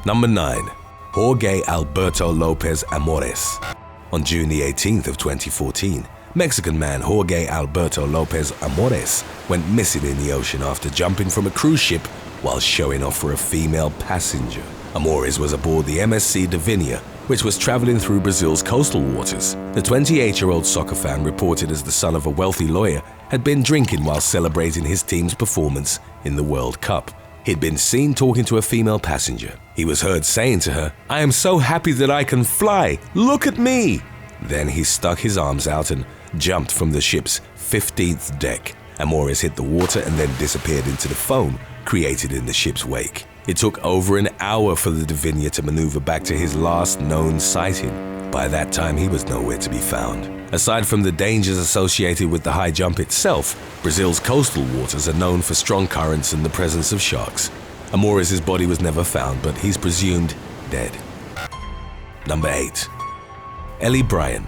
Number 9. Jorge Alberto Lopez Amores. On June the 18th of 2014, Mexican man Jorge Alberto Lopez Amores went missing in the ocean after jumping from a cruise ship while showing off for a female passenger. Amores was aboard the MSC Divinia, which was traveling through Brazil's coastal waters. The 28-year-old soccer fan, reported as the son of a wealthy lawyer, had been drinking while celebrating his team's performance in the World Cup. He'd been seen talking to a female passenger. He was heard saying to her, "I am so happy that I can fly. Look at me." Then he stuck his arms out and jumped from the ship's 15th deck. Amores hit the water and then disappeared into the foam created in the ship's wake. It took over an hour for the Divinia to maneuver back to his last known sighting. By that time, he was nowhere to be found. Aside from the dangers associated with the high jump itself, Brazil's coastal waters are known for strong currents and the presence of sharks. Amores' body was never found, but he's presumed dead. Number 8. Ellie Bryan.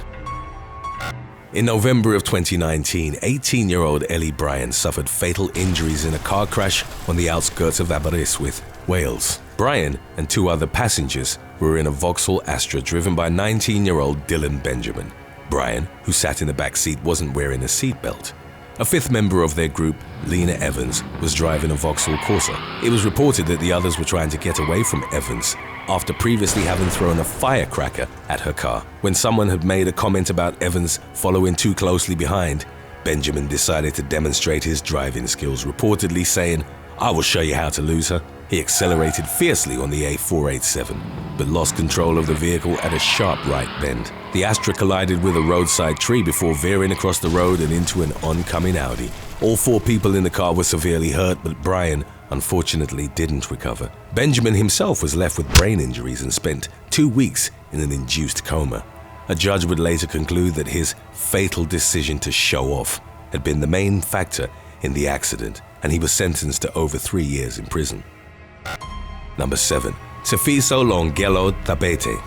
In November of 2019, 18-year-old Ellie Bryan suffered fatal injuries in a car crash on the outskirts of Amores, Wales. Bryan and 2 other passengers were in a Vauxhall Astra driven by 19-year-old Dylan Benjamin. Bryan, who sat in the back seat, wasn't wearing a seatbelt. A 5th member of their group, Lena Evans, was driving a Vauxhall Corsa. It was reported that the others were trying to get away from Evans after previously having thrown a firecracker at her car. When someone had made a comment about Evans following too closely behind, Benjamin decided to demonstrate his driving skills, reportedly saying, "I will show you how to lose her." He accelerated fiercely on the A487, but lost control of the vehicle at a sharp right bend. The Astra collided with a roadside tree before veering across the road and into an oncoming Audi. All 4 people in the car were severely hurt, but Bryan unfortunately didn't recover. Benjamin himself was left with brain injuries and spent 2 weeks in an induced coma. A judge would later conclude that his fatal decision to show off had been the main factor in the accident, and he was sentenced to over 3 years in prison. Number 7. Taiso Longelo Tete.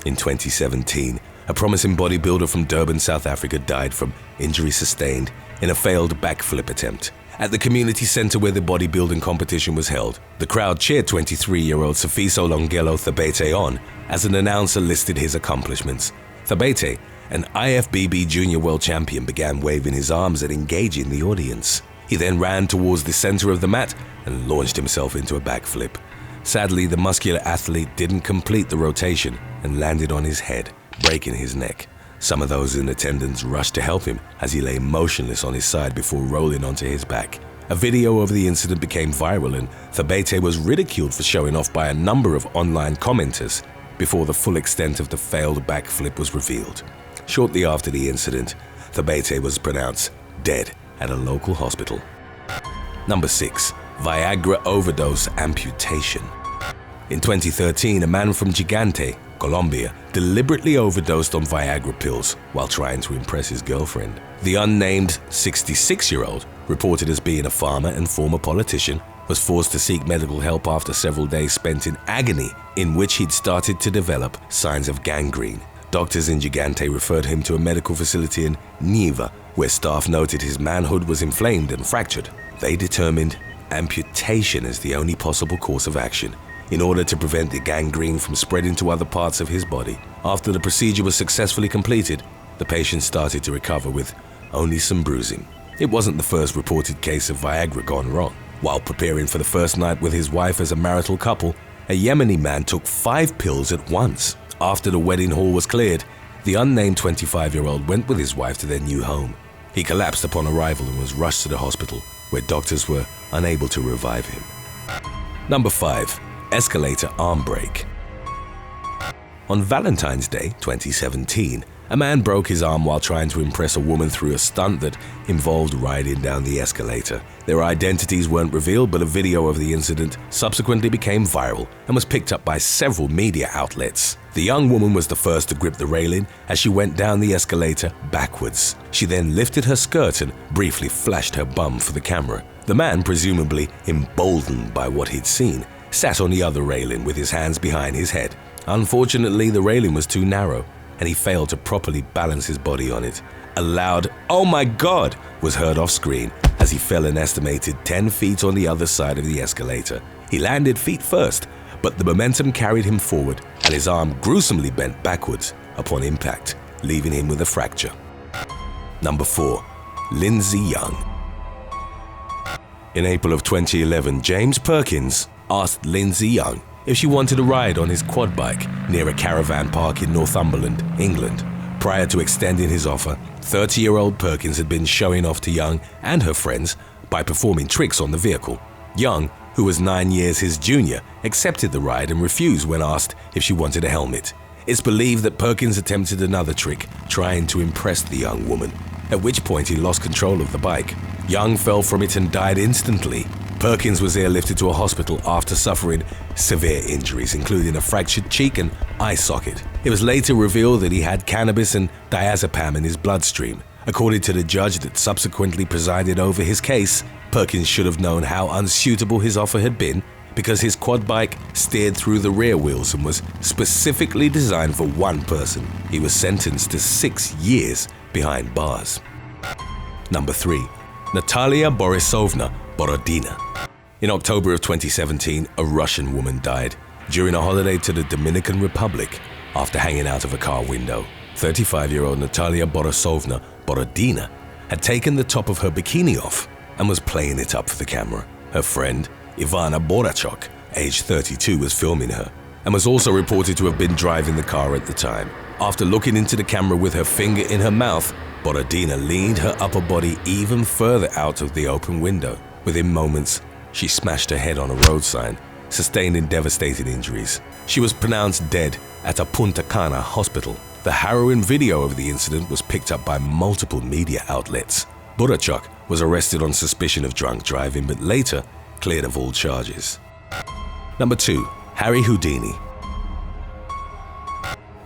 In 2017, a promising bodybuilder from Durban, South Africa died from injuries sustained in a failed backflip attempt. At the community center where the bodybuilding competition was held, the crowd cheered 23-year-old Taiso Longelo Tete on as an announcer listed his accomplishments. Tete, an IFBB junior world champion, began waving his arms and engaging the audience. He then ran towards the center of the mat and launched himself into a backflip. Sadly, the muscular athlete didn't complete the rotation and landed on his head, breaking his neck. Some of those in attendance rushed to help him as he lay motionless on his side before rolling onto his back. A video of the incident became viral, and Tete was ridiculed for showing off by a number of online commenters before the full extent of the failed backflip was revealed. Shortly after the incident, Tete was pronounced dead at a local hospital. Number 6. Viagra overdose amputation. In 2013, a man from Gigante, Colombia, deliberately overdosed on Viagra pills while trying to impress his girlfriend. The unnamed 66-year-old, reported as being a farmer and former politician, was forced to seek medical help after several days spent in agony in which he'd started to develop signs of gangrene. Doctors in Gigante referred him to a medical facility in Neiva, where staff noted his manhood was inflamed and fractured. They determined amputation as the only possible course of action in order to prevent the gangrene from spreading to other parts of his body. After the procedure was successfully completed, the patient started to recover with only some bruising. It wasn't the first reported case of Viagra gone wrong. While preparing for the first night with his wife as a marital couple, a Yemeni man took 5 pills at once. After the wedding hall was cleared, the unnamed 25-year-old went with his wife to their new home. He collapsed upon arrival and was rushed to the hospital, where doctors were unable to revive him. Number 5. Escalator arm break. On Valentine's Day 2017, a man broke his arm while trying to impress a woman through a stunt that involved riding down the escalator. Their identities weren't revealed, but a video of the incident subsequently became viral and was picked up by several media outlets. The young woman was the first to grip the railing as she went down the escalator backwards. She then lifted her skirt and briefly flashed her bum for the camera. The man, presumably emboldened by what he'd seen, sat on the other railing with his hands behind his head. Unfortunately, the railing was too narrow, and he failed to properly balance his body on it. A loud "Oh my God" was heard off screen as he fell an estimated 10 feet on the other side of the escalator. He landed feet first, but the momentum carried him forward and his arm gruesomely bent backwards upon impact, leaving him with a fracture. Number 4. Lindsay Young. In April of 2011, James Perkins asked Lindsay Young if she wanted a ride on his quad bike near a caravan park in Northumberland, England. Prior to extending his offer, 30-year-old Perkins had been showing off to Young and her friends by performing tricks on the vehicle. Young, who was 9 years his junior, accepted the ride and refused when asked if she wanted a helmet. It's believed that Perkins attempted another trick, trying to impress the young woman, at which point he lost control of the bike. Young fell from it and died instantly. Perkins was airlifted to a hospital after suffering severe injuries, including a fractured cheek and eye socket. It was later revealed that he had cannabis and diazepam in his bloodstream. According to the judge that subsequently presided over his case, Perkins should have known how unsuitable his offer had been because his quad bike steered through the rear wheels and was specifically designed for one person. He was sentenced to 6 years behind bars. Number 3. Natalia Borodina. In October of 2017, a Russian woman died during a holiday to the Dominican Republic after hanging out of a car window. 35-year-old Natalia Borodina had taken the top of her bikini off and was playing it up for the camera. Her friend, Ivana Borachuk, aged 32, was filming her and was also reported to have been driving the car at the time. After looking into the camera with her finger in her mouth, Borodina leaned her upper body even further out of the open window. Within moments, she smashed her head on a road sign, sustaining devastating injuries. She was pronounced dead at a Punta Cana hospital. The harrowing video of the incident was picked up by multiple media outlets. Borachuk was arrested on suspicion of drunk driving, but later cleared of all charges. Number 2. Harry Houdini.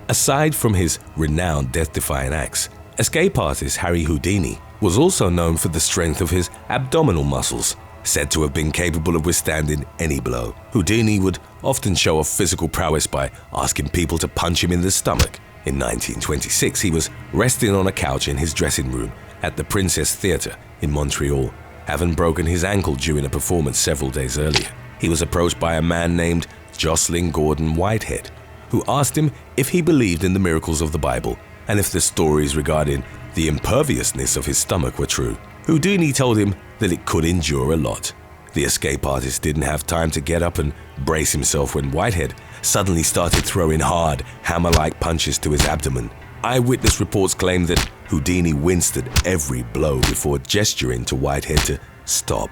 Aside from his renowned death-defying acts, escape artist Harry Houdini was also known for the strength of his abdominal muscles, said to have been capable of withstanding any blow. Houdini would often show off physical prowess by asking people to punch him in the stomach. In 1926, he was resting on a couch in his dressing room at the Princess Theatre in Montreal, having broken his ankle during a performance several days earlier. He was approached by a man named Jocelyn Gordon Whitehead, who asked him if he believed in the miracles of the Bible and if the stories regarding the imperviousness of his stomach were true. Houdini told him that it could endure a lot. The escape artist didn't have time to get up and brace himself when Whitehead suddenly started throwing hard, hammer-like punches to his abdomen. Eyewitness reports claim that Houdini winced at every blow before gesturing to Whitehead to stop,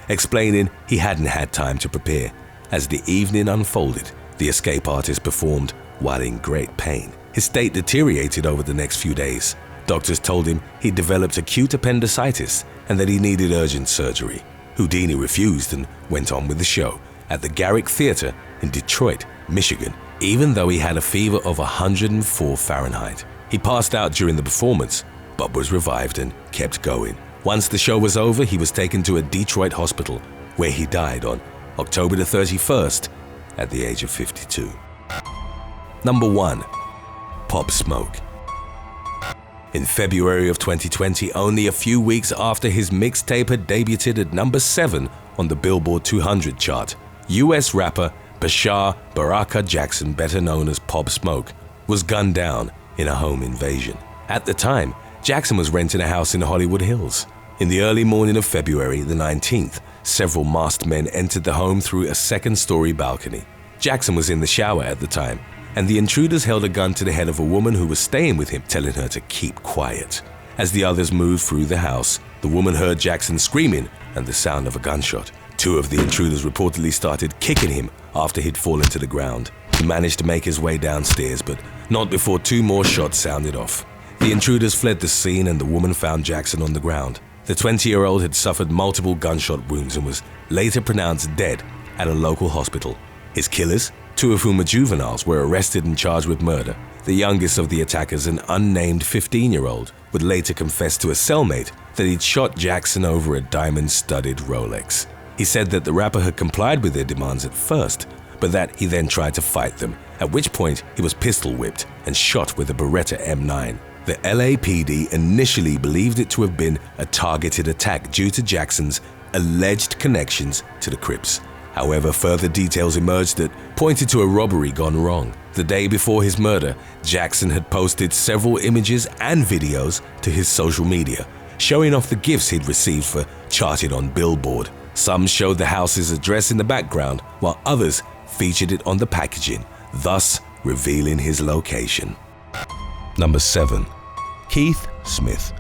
explaining he hadn't had time to prepare. As the evening unfolded, the escape artist performed while in great pain. His state deteriorated over the next few days. Doctors told him he developed acute appendicitis and that he needed urgent surgery. Houdini refused and went on with the show at the Garrick Theatre in Detroit, Michigan, even though he had a fever of 104 Fahrenheit. He passed out during the performance, but was revived and kept going. Once the show was over, he was taken to a Detroit hospital, where he died on October the 31st at the age of 52. Number 1. Pop Smoke. In February of 2020, only a few weeks after his mixtape had debuted at number 7 on the Billboard 200 chart, US rapper Bashar Baraka Jackson, better known as Pop Smoke, was gunned down in a home invasion. At the time, Jackson was renting a house in Hollywood Hills. In the early morning of February the 19th, several masked men entered the home through a second-story balcony. Jackson was in the shower at the time, and the intruders held a gun to the head of a woman who was staying with him, telling her to keep quiet. As the others moved through the house, the woman heard Jackson screaming and the sound of a gunshot. 2 of the intruders reportedly started kicking him after he'd fallen to the ground. He managed to make his way downstairs, but not before 2 more shots sounded off. The intruders fled the scene and the woman found Jackson on the ground. The 20-year-old had suffered multiple gunshot wounds and was later pronounced dead at a local hospital. His killers, 2 of whom are juveniles, were arrested and charged with murder. The youngest of the attackers, an unnamed 15-year-old, would later confess to a cellmate that he'd shot Jackson over a diamond-studded Rolex. He said that the rapper had complied with their demands at first, but that he then tried to fight them, at which point he was pistol-whipped and shot with a Beretta M9. The LAPD initially believed it to have been a targeted attack due to Jackson's alleged connections to the Crips. However, further details emerged that pointed to a robbery gone wrong. The day before his murder, Jackson had posted several images and videos to his social media, showing off the gifts he'd received for charted on Billboard. Some showed the house's address in the background, while others featured it on the packaging, thus revealing his location. Number 7. Keith Smith.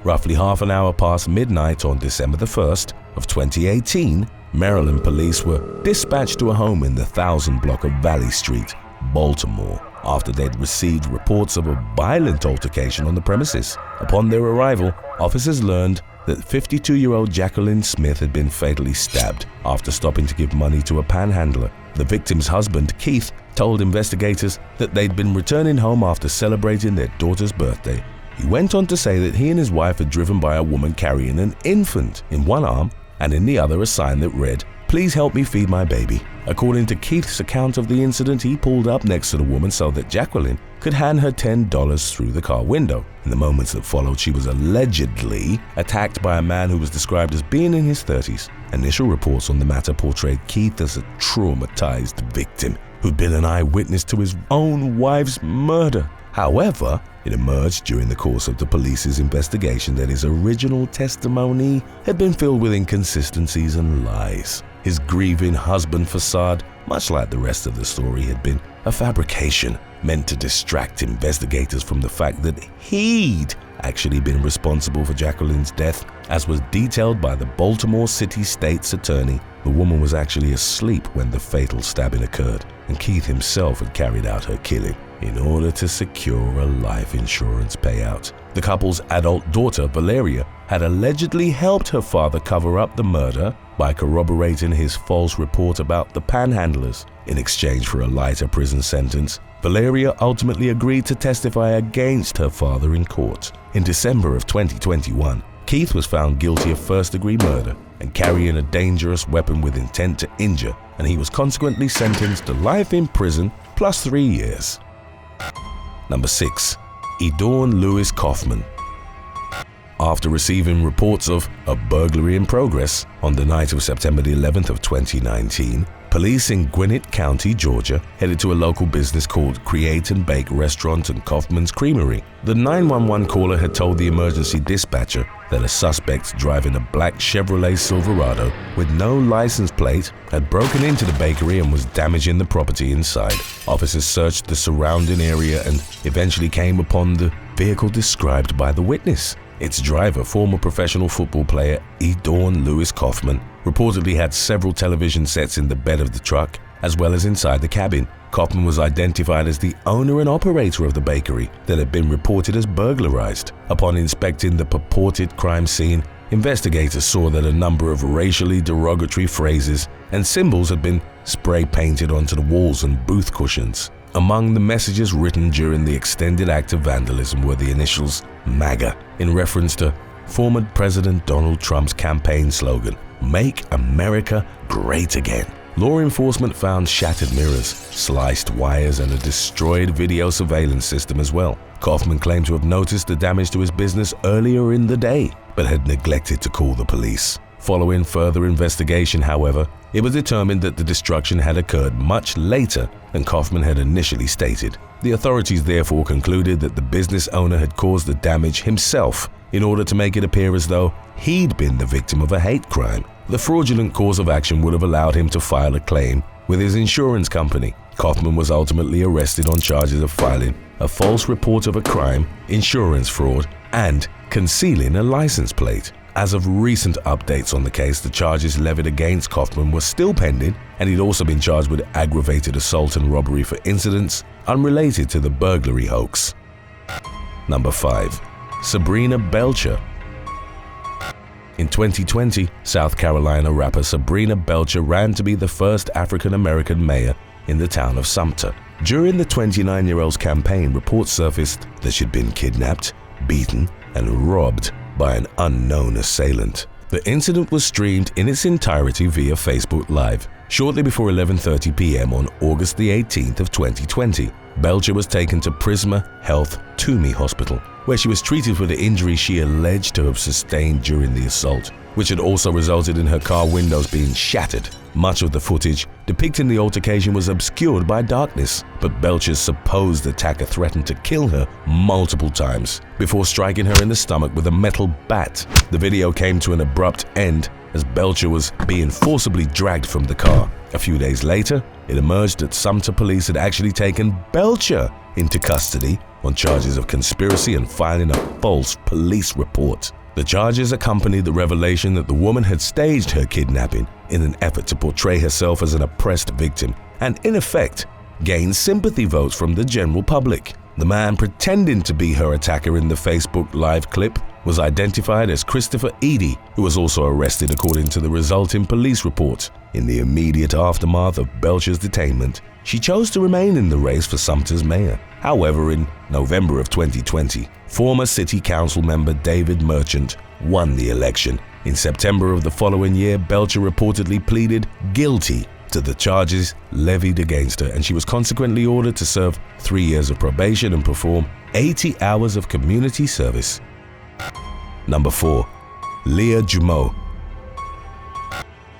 Roughly half an hour past midnight on December the 1st of 2018, Maryland police were dispatched to a home in the 1000 block of Valley Street, Baltimore, after they'd received reports of a violent altercation on the premises. Upon their arrival, officers learned that 52-year-old Jacqueline Smith had been fatally stabbed after stopping to give money to a panhandler. The victim's husband, Keith, told investigators that they'd been returning home after celebrating their daughter's birthday. He went on to say that he and his wife had driven by a woman carrying an infant in one arm and in the other a sign that read, "Please help me feed my baby." According to Keith's account of the incident, he pulled up next to the woman so that Jacqueline could hand her $10 through the car window. In the moments that followed, she was allegedly attacked by a man who was described as being in his 30s. Initial reports on the matter portrayed Keith as a traumatized victim who'd been an eyewitness to his own wife's murder. However, it emerged during the course of the police's investigation that his original testimony had been filled with inconsistencies and lies. His grieving husband facade, much like the rest of the story, had been a fabrication meant to distract investigators from the fact that he'd actually been responsible for Jacqueline's death, as was detailed by the Baltimore City State's attorney. The woman was actually asleep when the fatal stabbing occurred, and Keith himself had carried out her killing in order to secure a life insurance payout. The couple's adult daughter, Valeria, had allegedly helped her father cover up the murder by corroborating his false report about the panhandlers. In exchange for a lighter prison sentence, Valeria ultimately agreed to testify against her father in court. In December of 2021, Keith was found guilty of first-degree murder and carrying a dangerous weapon with intent to injure, and he was consequently sentenced to life in prison plus 3 years. Number 6. Eor Lewis Kaufman. After receiving reports of a burglary in progress on the night of September the 11th of 2019, police in Gwinnett County, Georgia, headed to a local business called Create and Bake Restaurant and Kaufman's Creamery. The 911 caller had told the emergency dispatcher that a suspect driving a black Chevrolet Silverado with no license plate had broken into the bakery and was damaging the property inside. Officers searched the surrounding area and eventually came upon the vehicle described by the witness. Its driver, former professional football player Eor Lewis Kaufman, reportedly had several television sets in the bed of the truck, as well as inside the cabin. Kaufman was identified as the owner and operator of the bakery that had been reported as burglarized. Upon inspecting the purported crime scene, investigators saw that a number of racially derogatory phrases and symbols had been spray painted onto the walls and booth cushions. Among the messages written during the extended act of vandalism were the initials MAGA, in reference to former President Donald Trump's campaign slogan, "Make America Great Again." Law enforcement found shattered mirrors, sliced wires, and a destroyed video surveillance system as well. Kaufman claimed to have noticed the damage to his business earlier in the day, but had neglected to call the police. Following further investigation, however, it was determined that the destruction had occurred much later than Kaufman had initially stated. The authorities therefore concluded that the business owner had caused the damage himself in order to make it appear as though he'd been the victim of a hate crime. The fraudulent course of action would have allowed him to file a claim with his insurance company. Kaufman was ultimately arrested on charges of filing a false report of a crime, insurance fraud, and concealing a license plate. As of recent updates on the case, the charges levied against Kaufman were still pending, and he'd also been charged with aggravated assault and robbery for incidents unrelated to the burglary hoax. Number 5. Sabrina Belcher. In 2020, South Carolina rapper Sabrina Belcher ran to be the first African-American mayor in the town of Sumter. During the 29-year-old's campaign, reports surfaced that she'd been kidnapped, beaten, and robbed by an unknown assailant. The incident was streamed in its entirety via Facebook Live. Shortly before 11:30 p.m. on August the 18th of 2020, Belcher was taken to Prisma Health Toomey Hospital, where she was treated for the injury she alleged to have sustained during the assault, which had also resulted in her car windows being shattered. Much of the footage depicting the altercation was obscured by darkness, but Belcher's supposed attacker threatened to kill her multiple times before striking her in the stomach with a metal bat. The video came to an abrupt end as Belcher was being forcibly dragged from the car. A few days later, it emerged that Sumter police had actually taken Belcher into custody on charges of conspiracy and filing a false police report. The charges accompanied the revelation that the woman had staged her kidnapping in an effort to portray herself as an oppressed victim and, in effect, gain sympathy votes from the general public. The man pretending to be her attacker in the Facebook Live clip was identified as Christopher Eady, who was also arrested according to the resulting police report. In the immediate aftermath of Belcher's detainment, she chose to remain in the race for Sumter's mayor. However, in November of 2020, former city council member David Merchant won the election. In September of the following year, Belcher reportedly pleaded guilty to the charges levied against her, and she was consequently ordered to serve 3 years of probation and perform 80 hours of community service. Number 4. Leah Jumo.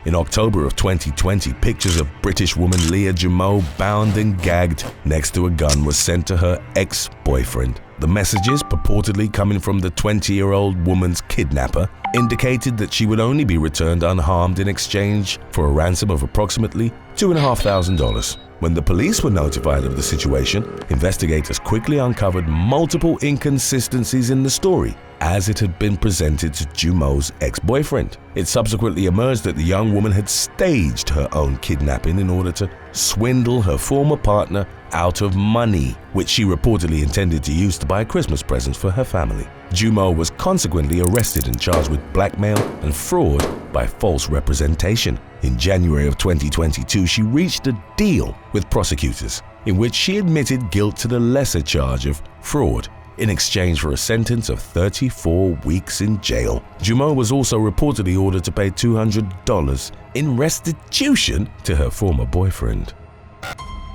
In October of 2020, pictures of British woman Leah Jumo bound and gagged next to a gun was sent to her ex-boyfriend. The messages, purportedly coming from the 20-year-old woman's kidnapper, indicated that she would only be returned unharmed in exchange for a ransom of approximately $2,500. When the police were notified of the situation, investigators quickly uncovered multiple inconsistencies in the story as it had been presented to Jumo's ex-boyfriend. It subsequently emerged that the young woman had staged her own kidnapping in order to swindle her former partner out of money, which she reportedly intended to use to buy Christmas presents for her family. Jumo was consequently arrested and charged with blackmail and fraud by false representation. In January of 2022, she reached a deal with prosecutors in which she admitted guilt to the lesser charge of fraud in exchange for a sentence of 34 weeks in jail. Jumo was also reportedly ordered to pay $200 in restitution to her former boyfriend.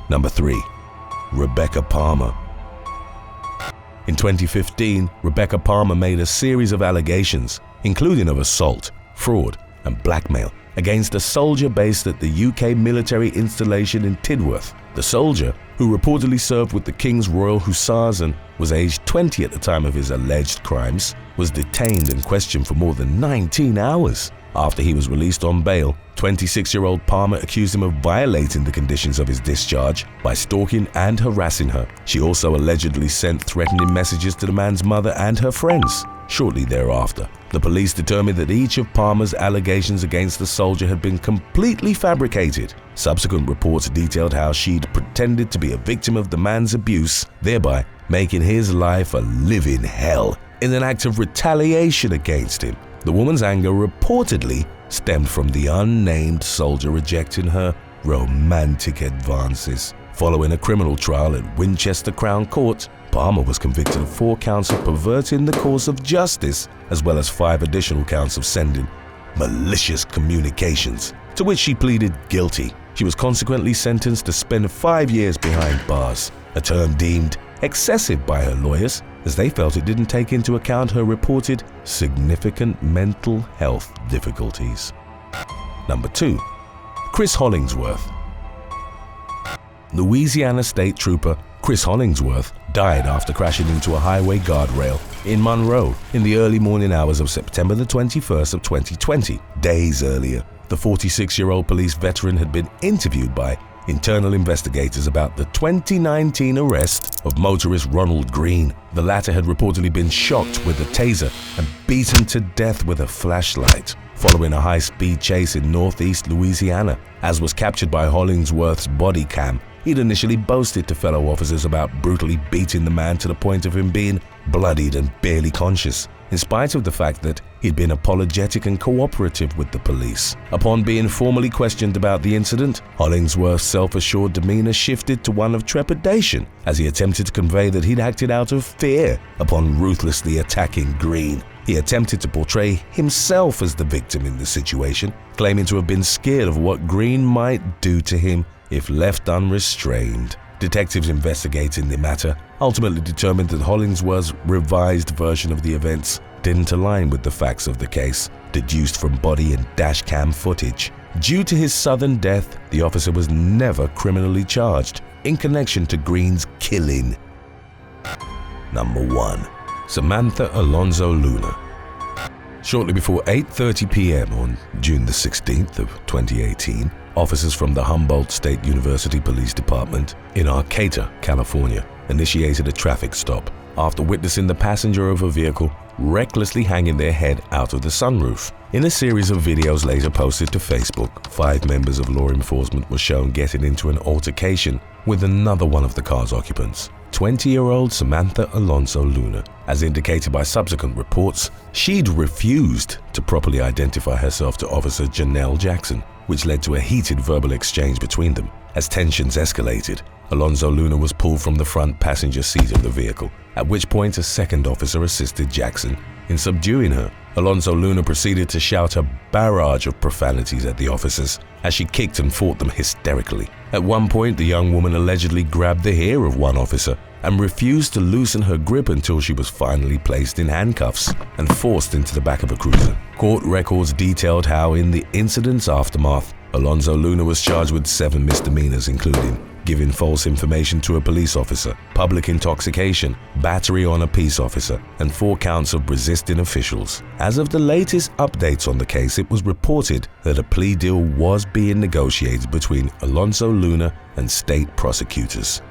Number 3. Rebecca Palmer. In 2015, Rebecca Palmer made a series of allegations, including of assault, fraud, and blackmail, against a soldier based at the UK military installation in Tidworth. The soldier, who reportedly served with the King's Royal Hussars and was aged 20 at the time of his alleged crimes, was detained and questioned for more than 19 hours. After he was released on bail, 26-year-old Palmer accused him of violating the conditions of his discharge by stalking and harassing her. She also allegedly sent threatening messages to the man's mother and her friends. Shortly thereafter, the police determined that each of Palmer's allegations against the soldier had been completely fabricated. Subsequent reports detailed how she'd pretended to be a victim of the man's abuse, thereby making his life a living hell in an act of retaliation against him. The woman's anger reportedly stemmed from the unnamed soldier rejecting her romantic advances. Following a criminal trial at Winchester Crown Court, Palmer was convicted of 4 counts of perverting the course of justice, as well as 5 additional counts of sending malicious communications, to which she pleaded guilty. She was consequently sentenced to spend 5 years behind bars, a term deemed excessive by her lawyers, as they felt it didn't take into account her reported significant mental health difficulties. Number 2. Chris Hollingsworth. Louisiana State Trooper Chris Hollingsworth died after crashing into a highway guardrail in Monroe in the early morning hours of September the 21st of 2020. Days earlier, the 46-year-old police veteran had been interviewed by internal investigators about the 2019 arrest of motorist Ronald Green. The latter had reportedly been shocked with a taser and beaten to death with a flashlight following a high-speed chase in northeast Louisiana. As was captured by Hollingsworth's body cam, he'd initially boasted to fellow officers about brutally beating the man to the point of him being bloodied and barely conscious, in spite of the fact that he'd been apologetic and cooperative with the police. Upon being formally questioned about the incident, Hollingsworth's self-assured demeanor shifted to one of trepidation as he attempted to convey that he'd acted out of fear upon ruthlessly attacking Green. He attempted to portray himself as the victim in the situation, claiming to have been scared of what Green might do to him if left unrestrained. Detectives investigating the matter ultimately determined that Hollingsworth's revised version of the events didn't align with the facts of the case, deduced from body and dashcam footage. Due to his sudden death, the officer was never criminally charged in connection to Green's killing. Number 1. Samantha Alonso Luna. Shortly before 8:30 p.m. on June the 16th of 2018, officers from the Humboldt State University Police Department in Arcata, California, initiated a traffic stop after witnessing the passenger of a vehicle recklessly hanging their head out of the sunroof. In a series of videos later posted to Facebook, 5 members of law enforcement were shown getting into an altercation with another one of the car's occupants, 20-year-old Samantha Alonso Luna. As indicated by subsequent reports, she'd refused to properly identify herself to Officer Janelle Jackson, which led to a heated verbal exchange between them. As tensions escalated, Alonso Luna was pulled from the front passenger seat of the vehicle, at which point a second officer assisted Jackson in subduing her. Alonso Luna proceeded to shout a barrage of profanities at the officers as she kicked and fought them hysterically. At one point, the young woman allegedly grabbed the hair of one officer and refused to loosen her grip until she was finally placed in handcuffs and forced into the back of a cruiser. Court records detailed how, in the incident's aftermath, Alonso Luna was charged with 7 misdemeanors, including giving false information to a police officer, public intoxication, battery on a peace officer, and 4 counts of resisting officials. As of the latest updates on the case, it was reported that a plea deal was being negotiated between Alonso Luna and state prosecutors.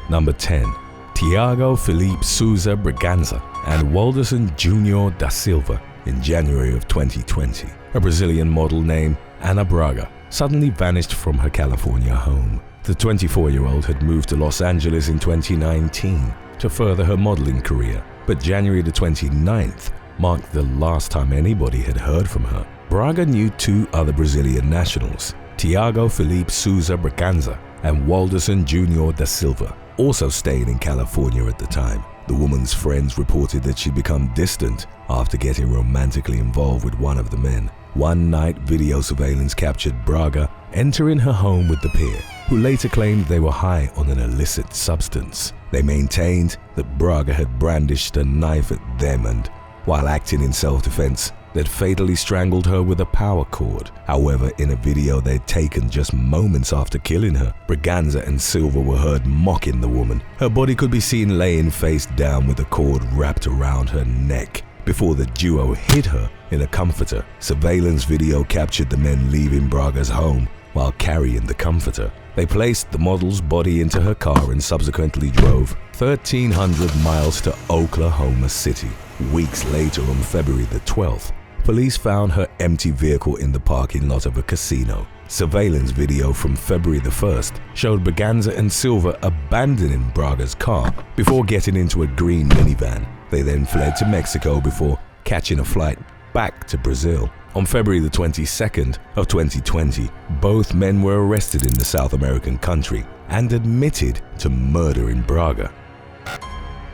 Number 10. Tiago Felipe Souza Braganza and Walderson Jr. da Silva. In January of 2020, a Brazilian model named Ana Braga suddenly vanished from her California home. The 24-year-old had moved to Los Angeles in 2019 to further her modeling career, but January the 29th marked the last time anybody had heard from her. Braga knew 2 other Brazilian nationals, Tiago Felipe Souza Braganza and Walderson Jr. da Silva, also staying in California at the time. The woman's friends reported that she'd become distant after getting romantically involved with one of the men. One night, video surveillance captured Braga entering her home with the pair, who later claimed they were high on an illicit substance. They maintained that Braga had brandished a knife at them and, while acting in self-defense, that fatally strangled her with a power cord. However, in a video they'd taken just moments after killing her, Braganza and Silva were heard mocking the woman. Her body could be seen laying face down with a cord wrapped around her neck before the duo hid her in a comforter. Surveillance video captured the men leaving Braga's home while carrying the comforter. They placed the model's body into her car and subsequently drove 1,300 miles to Oklahoma City. Weeks later, on February the 12th, police found her empty vehicle in the parking lot of a casino. Surveillance video from February the 1st showed Braganza and Silva abandoning Braga's car before getting into a green minivan. They then fled to Mexico before catching a flight back to Brazil. On February the 22nd of 2020, both men were arrested in the South American country and admitted to murdering Braga.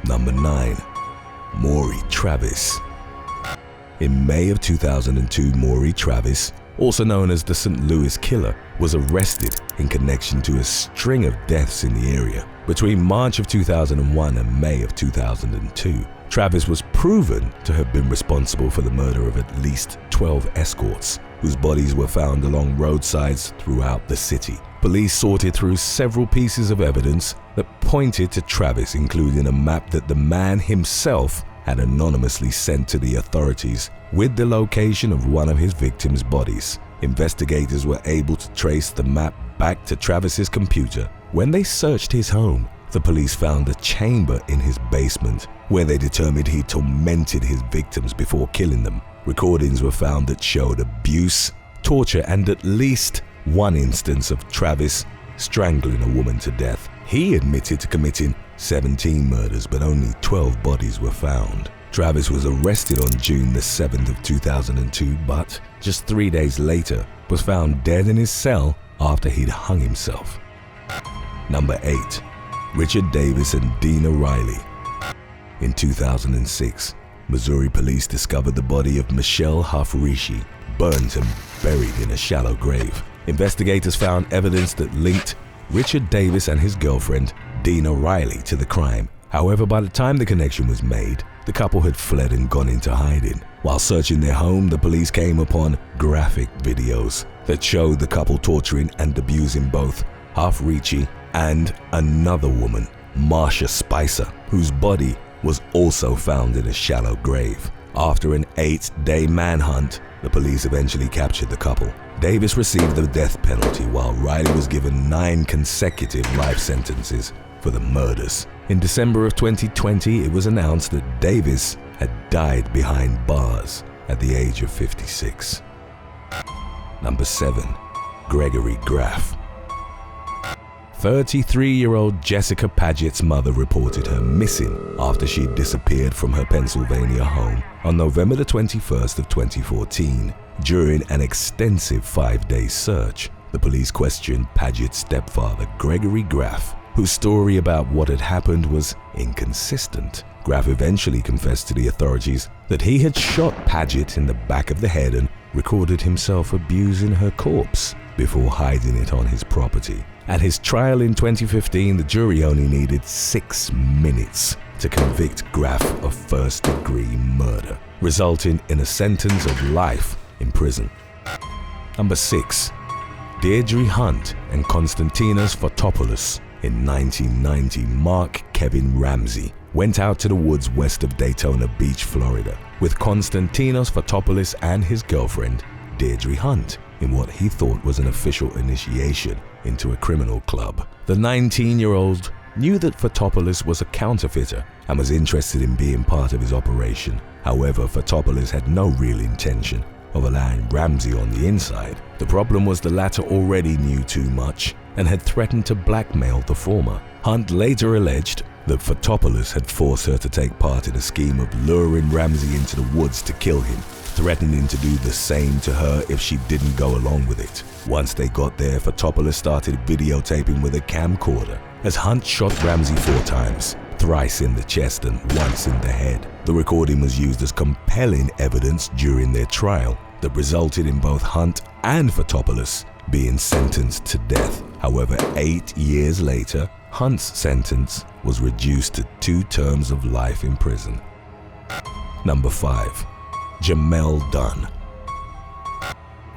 Number 9. Mory Travis. In May of 2002, Mory Travis, also known as the St. Louis Killer, was arrested in connection to a string of deaths in the area. Between March of 2001 and May of 2002, Travis was proven to have been responsible for the murder of at least 12 escorts, whose bodies were found along roadsides throughout the city. Police sorted through several pieces of evidence that pointed to Travis, including a map that the man himself had anonymously sent to the authorities with the location of one of his victims' bodies. Investigators were able to trace the map back to Travis's computer. When they searched his home, the police found a chamber in his basement where they determined he tormented his victims before killing them. Recordings were found that showed abuse, torture, and at least one instance of Travis strangling a woman to death. He admitted to committing 17 murders, but only 12 bodies were found. Travis was arrested on June the 7th of 2002, but just 3 days later was found dead in his cell after he'd hung himself. Number 8. Richard Davis and Dina Riley. In 2006, Missouri police discovered the body of Michelle Hafrishi, burnt and buried in a shallow grave. Investigators found evidence that linked Richard Davis and his girlfriend, Dina Riley, to the crime. However, by the time the connection was made, the couple had fled and gone into hiding. While searching their home, the police came upon graphic videos that showed the couple torturing and abusing both Hafrishi and another woman, Marsha Spicer, whose body was also found in a shallow grave. After an 8-day manhunt, the police eventually captured the couple. Davis received the death penalty while Riley was given 9 consecutive life sentences for the murders. In December of 2020, it was announced that Davis had died behind bars at the age of 56. Number 7. Gregory Graph. 33-year-old Jessica Paget's mother reported her missing after she disappeared from her Pennsylvania home on November the 21st of 2014. During an extensive 5-day search, the police questioned Paget's stepfather, Gregory Graph, whose story about what had happened was inconsistent. Graph eventually confessed to the authorities that he had shot Paget in the back of the head and recorded himself abusing her corpse before hiding it on his property. At his trial in 2015, the jury only needed 6 minutes to convict Graph of first-degree murder, resulting in a sentence of life in prison. Number 6. Deirdre Hunt and Konstantinos Fotopoulos. In 1990, Mark Kevin Ramsey went out to the woods west of Daytona Beach, Florida, with Konstantinos Fotopoulos and his girlfriend, Deirdre Hunt, in what he thought was an official initiation into a criminal club. The 19-year-old knew that Fotopoulos was a counterfeiter and was interested in being part of his operation. However, Fotopoulos had no real intention of allowing Ramsey on the inside. The problem was the latter already knew too much and had threatened to blackmail the former. Hunt later alleged that Fotopoulos had forced her to take part in a scheme of luring Ramsey into the woods to kill him, threatening to do the same to her if she didn't go along with it. Once they got there, Fotopoulos started videotaping with a camcorder as Hunt shot Ramsey 4 times, thrice in the chest and once in the head. The recording was used as compelling evidence during their trial that resulted in both Hunt and Fotopoulos being sentenced to death. However, 8 years later, Hunt's sentence was reduced to 2 terms of life in prison. Number 5. Jamal Dunn.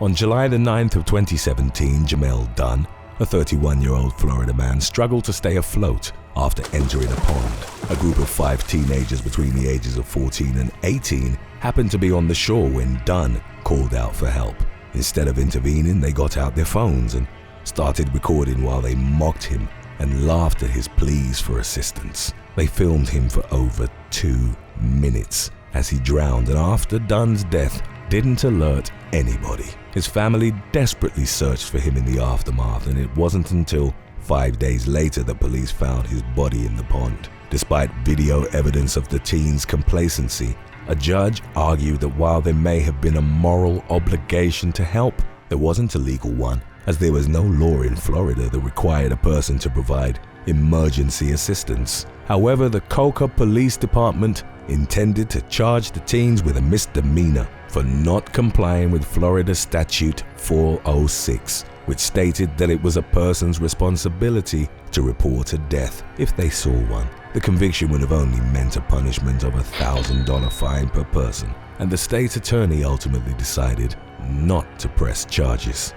On July the 9th of 2017, Jamal Dunn, a 31-year-old Florida man, struggled to stay afloat after entering a pond. A group of 5 teenagers between the ages of 14 and 18 happened to be on the shore when Dunn called out for help. Instead of intervening, they got out their phones and started recording while they mocked him and laughed at his pleas for assistance. They filmed him for over 2 minutes as he drowned, and after Dunn's death, didn't alert anybody. His family desperately searched for him in the aftermath, and it wasn't until 5 days later that police found his body in the pond. Despite video evidence of the teen's complacency, a judge argued that while there may have been a moral obligation to help, there wasn't a legal one, as there was no law in Florida that required a person to provide emergency assistance. However, the Coca Police Department intended to charge the teens with a misdemeanor for not complying with Florida Statute 406, which stated that it was a person's responsibility to report a death if they saw one. The conviction would have only meant a punishment of a $1,000 fine per person, and the state attorney ultimately decided not to press charges.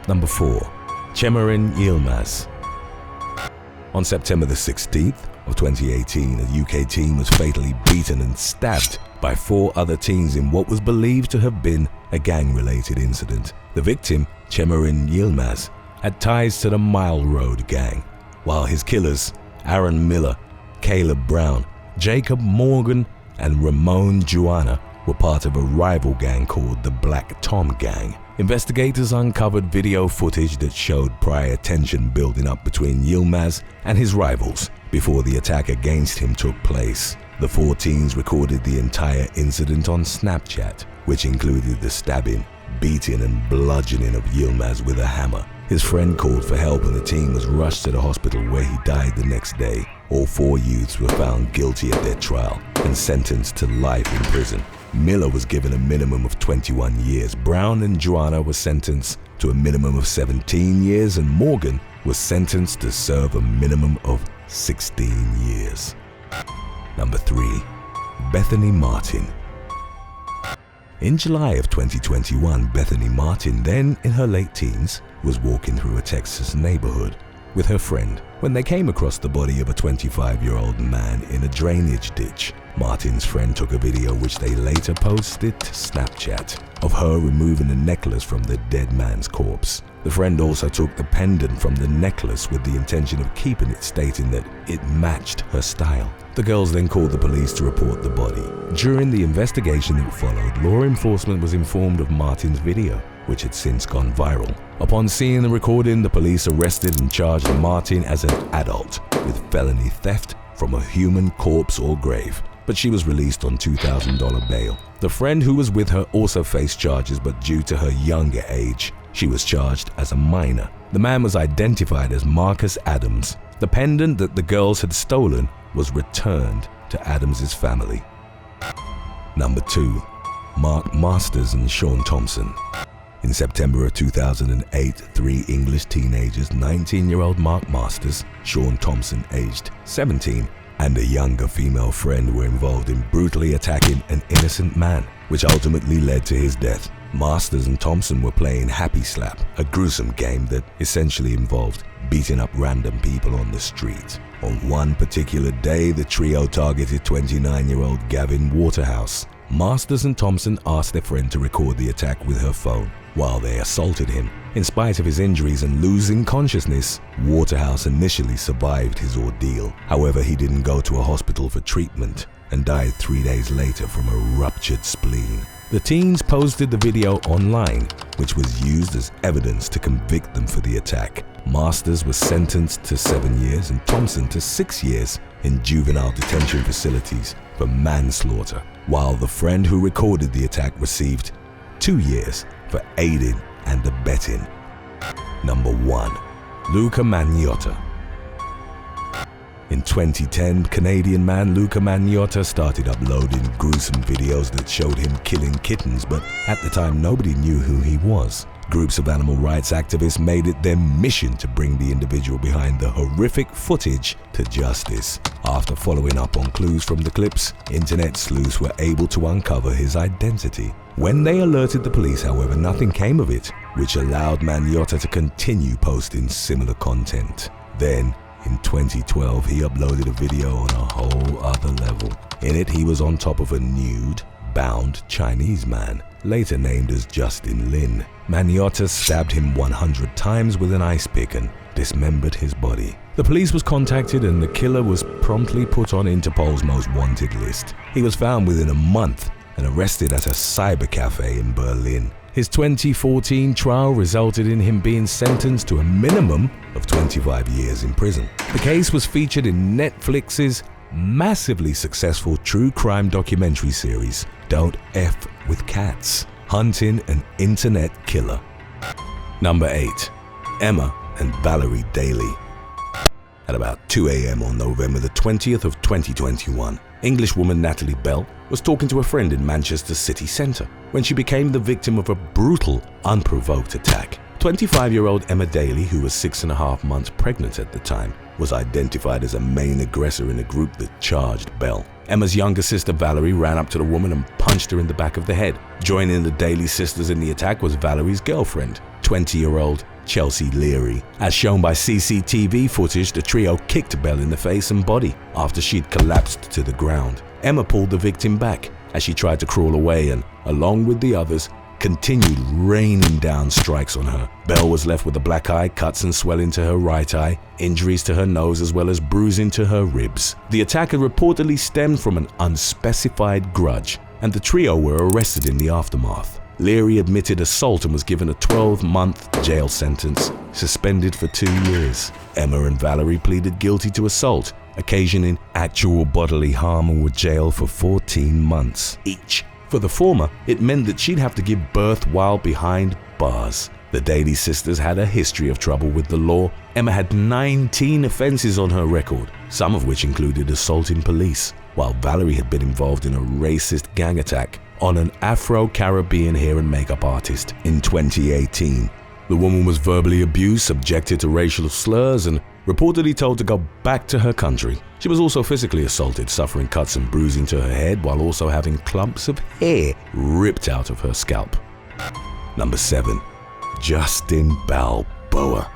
Number 4. Chimin Ymas. On September the 16th of 2018, a UK teen was fatally beaten and stabbed by 4 other teens in what was believed to have been a gang-related incident. The victim, Chimin Ymas, had ties to the Mile Road gang, while his killers, Aaron Miller, Caleb Brown, Jacob Morgan, and Ramon Juana, were part of a rival gang called the Black Tom Gang. Investigators uncovered video footage that showed prior tension building up between Yilmaz and his rivals before the attack against him took place. The 4 teens recorded the entire incident on Snapchat, which included the stabbing, beating and bludgeoning of Yilmaz with a hammer. His friend called for help and the team was rushed to the hospital where he died the next day. All 4 youths were found guilty at their trial and sentenced to life in prison. Miller was given a minimum of 21 years. Brown and Joanna were sentenced to a minimum of 17 years and Morgan was sentenced to serve a minimum of 16 years. Number 3. Bethany Martin. In July of 2021, Bethany Martin, then in her late teens, was walking through a Texas neighborhood with her friend when they came across the body of a 25-year-old man in a drainage ditch. Martin's friend took a video which they later posted to Snapchat of her removing a necklace from the dead man's corpse. The friend also took the pendant from the necklace with the intention of keeping it, stating that it matched her style. The girls then called the police to report the body. During the investigation that followed, law enforcement was informed of Martin's video, which had since gone viral. Upon seeing the recording, the police arrested and charged Martin as an adult with felony theft from a human corpse or grave, but she was released on $2,000 bail. The friend who was with her also faced charges, but due to her younger age, she was charged as a minor. The man was identified as Marcus Adams. The pendant that the girls had stolen was returned to Adams's family. Number 2. Mark Masters and Sean Thompson. In September of 2008, 3 English teenagers, 19-year-old Mark Masters, Sean Thompson aged 17, and a younger female friend were involved in brutally attacking an innocent man, which ultimately led to his death. Masters and Thompson were playing Happy Slap, a gruesome game that essentially involved beating up random people on the street. On one particular day, the trio targeted 29-year-old Gavin Waterhouse. Masters and Thompson asked their friend to record the attack with her phone while they assaulted him. In spite of his injuries and losing consciousness, Waterhouse initially survived his ordeal. However, he didn't go to a hospital for treatment and died 3 days later from a ruptured spleen. The teens posted the video online, which was used as evidence to convict them for the attack. Masters was sentenced to 7 years and Thompson to 6 years in juvenile detention facilities for manslaughter, while the friend who recorded the attack received 2 years for aiding and abetting. Number 1. Luca Manot. In 2010, Canadian man Luca Manot started uploading gruesome videos that showed him killing kittens, but at the time nobody knew who he was. Groups of animal rights activists made it their mission to bring the individual behind the horrific footage to justice. After following up on clues from the clips, internet sleuths were able to uncover his identity. When they alerted the police, however, nothing came of it, which allowed Manot to continue posting similar content. Then, in 2012, he uploaded a video on a whole other level. In it, he was on top of a nude, bound Chinese man, later named as Justin Lin. Manot stabbed him 100 times with an ice pick and dismembered his body. The police was contacted and the killer was promptly put on Interpol's most wanted list. He was found within a month and arrested at a cyber cafe in Berlin. His 2014 trial resulted in him being sentenced to a minimum of 25 years in prison. The case was featured in Netflix's massively successful true crime documentary series, Don't F with Cats, Hunting an Internet Killer. Number 8. Emma and Valerie Daly. At about 2 a.m. on November the 20th of 2021, Englishwoman Natalie Bell was talking to a friend in Manchester city centre when she became the victim of a brutal, unprovoked attack. 25-year-old Emma Daly, who was 6.5 months pregnant at the time, was identified as a main aggressor in a group that charged Bell. Emma's younger sister Valerie ran up to the woman and punched her in the back of the head. Joining the Daly sisters in the attack was Valerie's girlfriend, 20-year-old Chelsea Leary. As shown by CCTV footage, the trio kicked Bell in the face and body after she'd collapsed to the ground. Emma pulled the victim back as she tried to crawl away and, along with the others, continued raining down strikes on her. Bell was left with a black eye, cuts and swelling to her right eye, injuries to her nose as well as bruising to her ribs. The attack had reportedly stemmed from an unspecified grudge, and the trio were arrested in the aftermath. Leary admitted assault and was given a 12-month jail sentence, suspended for 2 years. Emma and Valerie pleaded guilty to assault, occasioning actual bodily harm, and were jailed for 14 months each. For the former, it meant that she'd have to give birth while behind bars. The Daly sisters had a history of trouble with the law. Emma had 19 offenses on her record, some of which included assaulting police, while Valerie had been involved in a racist gang attack on an Afro-Caribbean hair and makeup artist in 2018. The woman was verbally abused, subjected to racial slurs, and reportedly told to go back to her country. She was also physically assaulted, suffering cuts and bruising to her head while also having clumps of hair ripped out of her scalp. Number 7. Justin Balboa.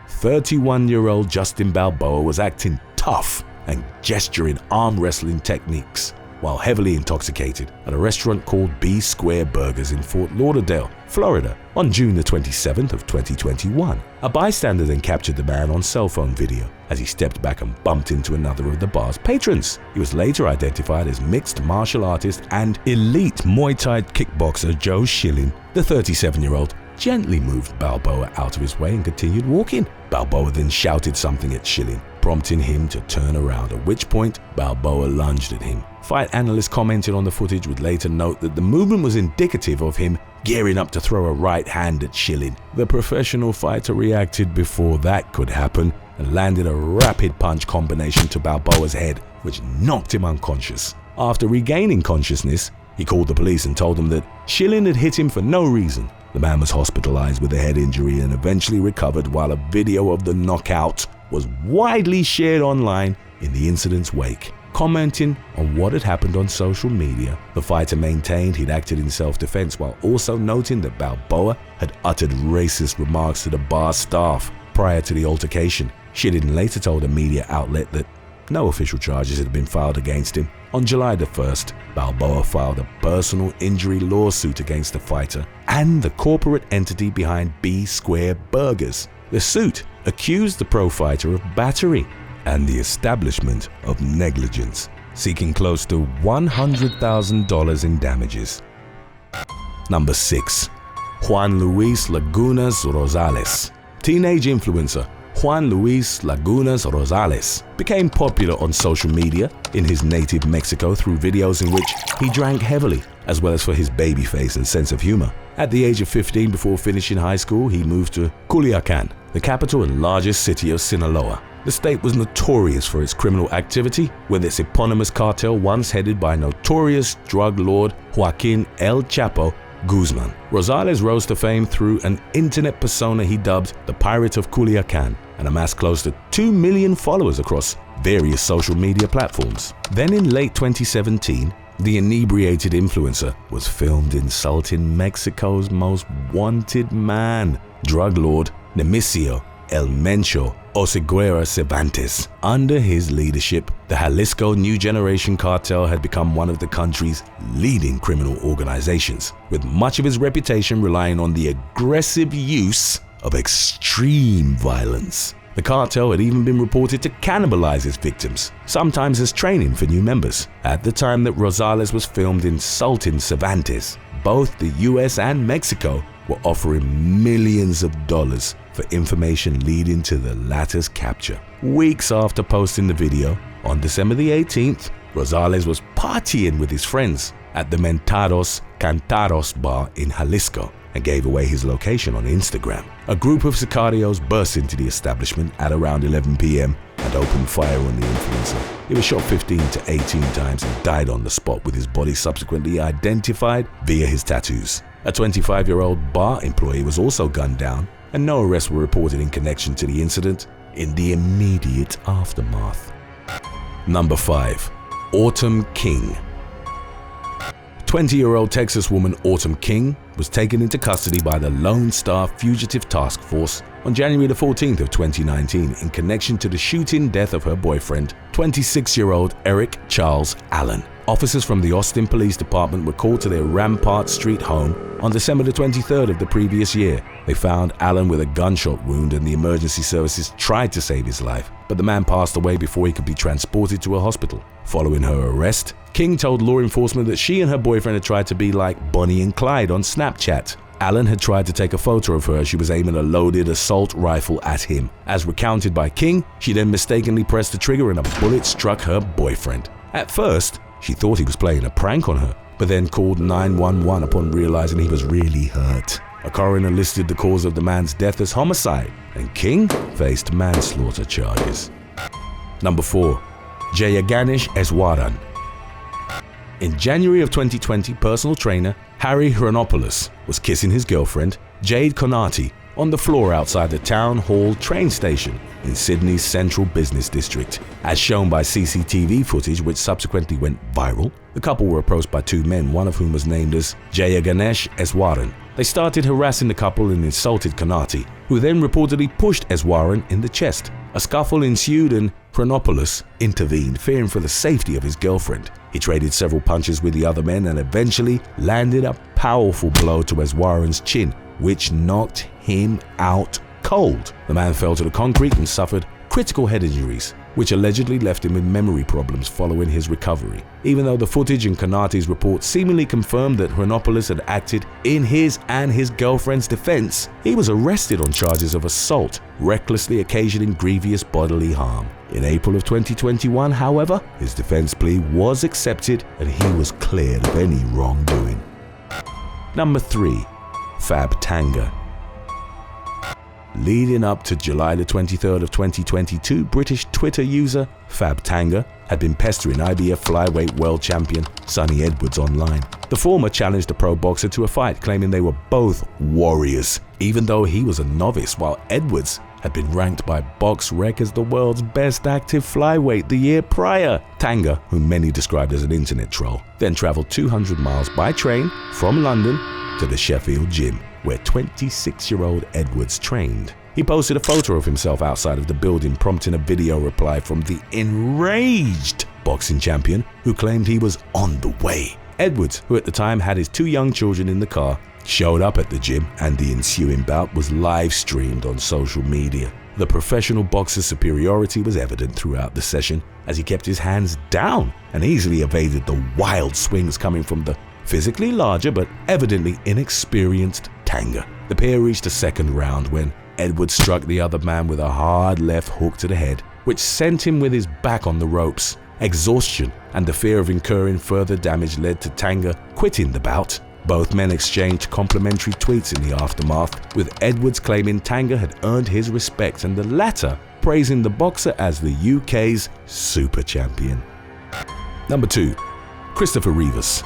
31-year-old Justin Balboa was acting tough and gesturing arm wrestling techniques while heavily intoxicated at a restaurant called B Square Burgers in Fort Lauderdale, Florida, on June the 27th of 2021. A bystander then captured the man on cell phone video as he stepped back and bumped into another of the bar's patrons. He was later identified as mixed martial artist and elite Muay Thai kickboxer Joe Schilling. The 37-year-old gently moved Balboa out of his way and continued walking. Balboa then shouted something at Schilling, prompting him to turn around, at which point Balboa lunged at him. Fight analysts commented on the footage would later note that the movement was indicative of him gearing up to throw a right hand at Schilling. The professional fighter reacted before that could happen and landed a rapid punch combination to Balboa's head, which knocked him unconscious. After regaining consciousness, he called the police and told them that Schilling had hit him for no reason. The man was hospitalized with a head injury and eventually recovered, while a video of the knockout was widely shared online in the incident's wake. Commenting on what had happened on social media, the fighter maintained he'd acted in self-defense while also noting that Balboa had uttered racist remarks to the bar staff prior to the altercation. Schilling later told a media outlet that no official charges had been filed against him. On July the 1st, Balboa filed a personal injury lawsuit against the fighter and the corporate entity behind B Square Burgers. The suit accused the pro fighter of battery and the establishment of negligence, seeking close to $100,000 in damages. Number 6. Juan Luis Lagunas Rosales. Teenage influencer Juan Luis Lagunas Rosales became popular on social media in his native Mexico through videos in which he drank heavily, as well as for his baby face and sense of humor. At the age of 15, before finishing high school, he moved to Culiacan, the capital and largest city of Sinaloa. The state was notorious for its criminal activity, with its eponymous cartel once headed by notorious drug lord Joaquin El Chapo Guzman. Rosales rose to fame through an internet persona he dubbed the Pirate of Culiacan and amassed close to 2 million followers across various social media platforms. Then in late 2017, the inebriated influencer was filmed insulting Mexico's most wanted man, drug lord Nemesio El Mencho Oseguera Cervantes. Under his leadership, the Jalisco New Generation Cartel had become one of the country's leading criminal organizations, with much of his reputation relying on the aggressive use of extreme violence. The cartel had even been reported to cannibalize its victims, sometimes as training for new members. At the time that Rosales was filmed insulting Cervantes, both the US and Mexico were offering millions of dollars for information leading to the latter's capture. Weeks after posting the video, on December the 18th, Rosales was partying with his friends at the Mentados Cantaros bar in Jalisco and gave away his location on Instagram. A group of sicarios burst into the establishment at around 11 p.m. and opened fire on the influencer. He was shot 15 to 18 times and died on the spot, with his body subsequently identified via his tattoos. A 25-year-old bar employee was also gunned down, and no arrests were reported in connection to the incident in the immediate aftermath. Number 5. Autumn King. 20-year-old Texas woman Autumn King was taken into custody by the Lone Star Fugitive Task Force on January the 14th of 2019 in connection to the shooting death of her boyfriend, 26-year-old Eric Charles Allen. Officers from the Austin Police Department were called to their Rampart Street home on December the 23rd of the previous year. They found Allen with a gunshot wound, and the emergency services tried to save his life, but the man passed away before he could be transported to a hospital. Following her arrest, King told law enforcement that she and her boyfriend had tried to be like Bonnie and Clyde on Snapchat. Allen had tried to take a photo of her as she was aiming a loaded assault rifle at him. As recounted by King, she then mistakenly pressed the trigger and a bullet struck her boyfriend. At first, she thought he was playing a prank on her, but then called 911 upon realizing he was really hurt. A coroner listed the cause of the man's death as homicide, and King faced manslaughter charges. Number 4. Jayaganish Eswaran. In January of 2020, personal trainer Harry Hronopoulos was kissing his girlfriend, Jade Konati, on the floor outside the Town Hall train station in Sydney's central business district. As shown by CCTV footage which subsequently went viral, the couple were approached by two men, one of whom was named as Jayaganesh Eswaran. They started harassing the couple and insulted Konati, who then reportedly pushed Eswaran in the chest. A scuffle ensued and Hronopoulos intervened, fearing for the safety of his girlfriend. He traded several punches with the other men and eventually landed a powerful blow to Eswaran's chin, which knocked him out cold. The man fell to the concrete and suffered critical head injuries, which allegedly left him with memory problems following his recovery. Even though the footage in Konati's report seemingly confirmed that Hronopoulos had acted in his and his girlfriend's defense, he was arrested on charges of assault, recklessly occasioning grievous bodily harm. In April of 2021, however, his defense plea was accepted and he was cleared of any wrongdoing. Number 3. Fab Tanger. Leading up to July the 23rd of 2022, British Twitter user Fab Tanger had been pestering IBF flyweight world champion Sonny Edwards online. The former challenged the pro boxer to a fight, claiming they were both warriors, even though he was a novice, while Edwards had been ranked by BoxRec as the world's best active flyweight the year prior. Tanger, whom many described as an internet troll, then traveled 200 miles by train from London to the Sheffield gym, where 26-year-old Edwards trained. He posted a photo of himself outside of the building, prompting a video reply from the enraged boxing champion, who claimed he was on the way. Edwards, who at the time had his two young children in the car, showed up at the gym, and the ensuing bout was live streamed on social media. The professional boxer's superiority was evident throughout the session, as he kept his hands down and easily evaded the wild swings coming from the physically larger but evidently inexperienced Tanger. The pair reached the second round when Edwards struck the other man with a hard left hook to the head, which sent him with his back on the ropes. Exhaustion and the fear of incurring further damage led to Tanger quitting the bout. Both men exchanged complimentary tweets in the aftermath, with Edwards claiming Tanger had earned his respect and the latter praising the boxer as the UK's super champion. Number 2. Christopher Rivas.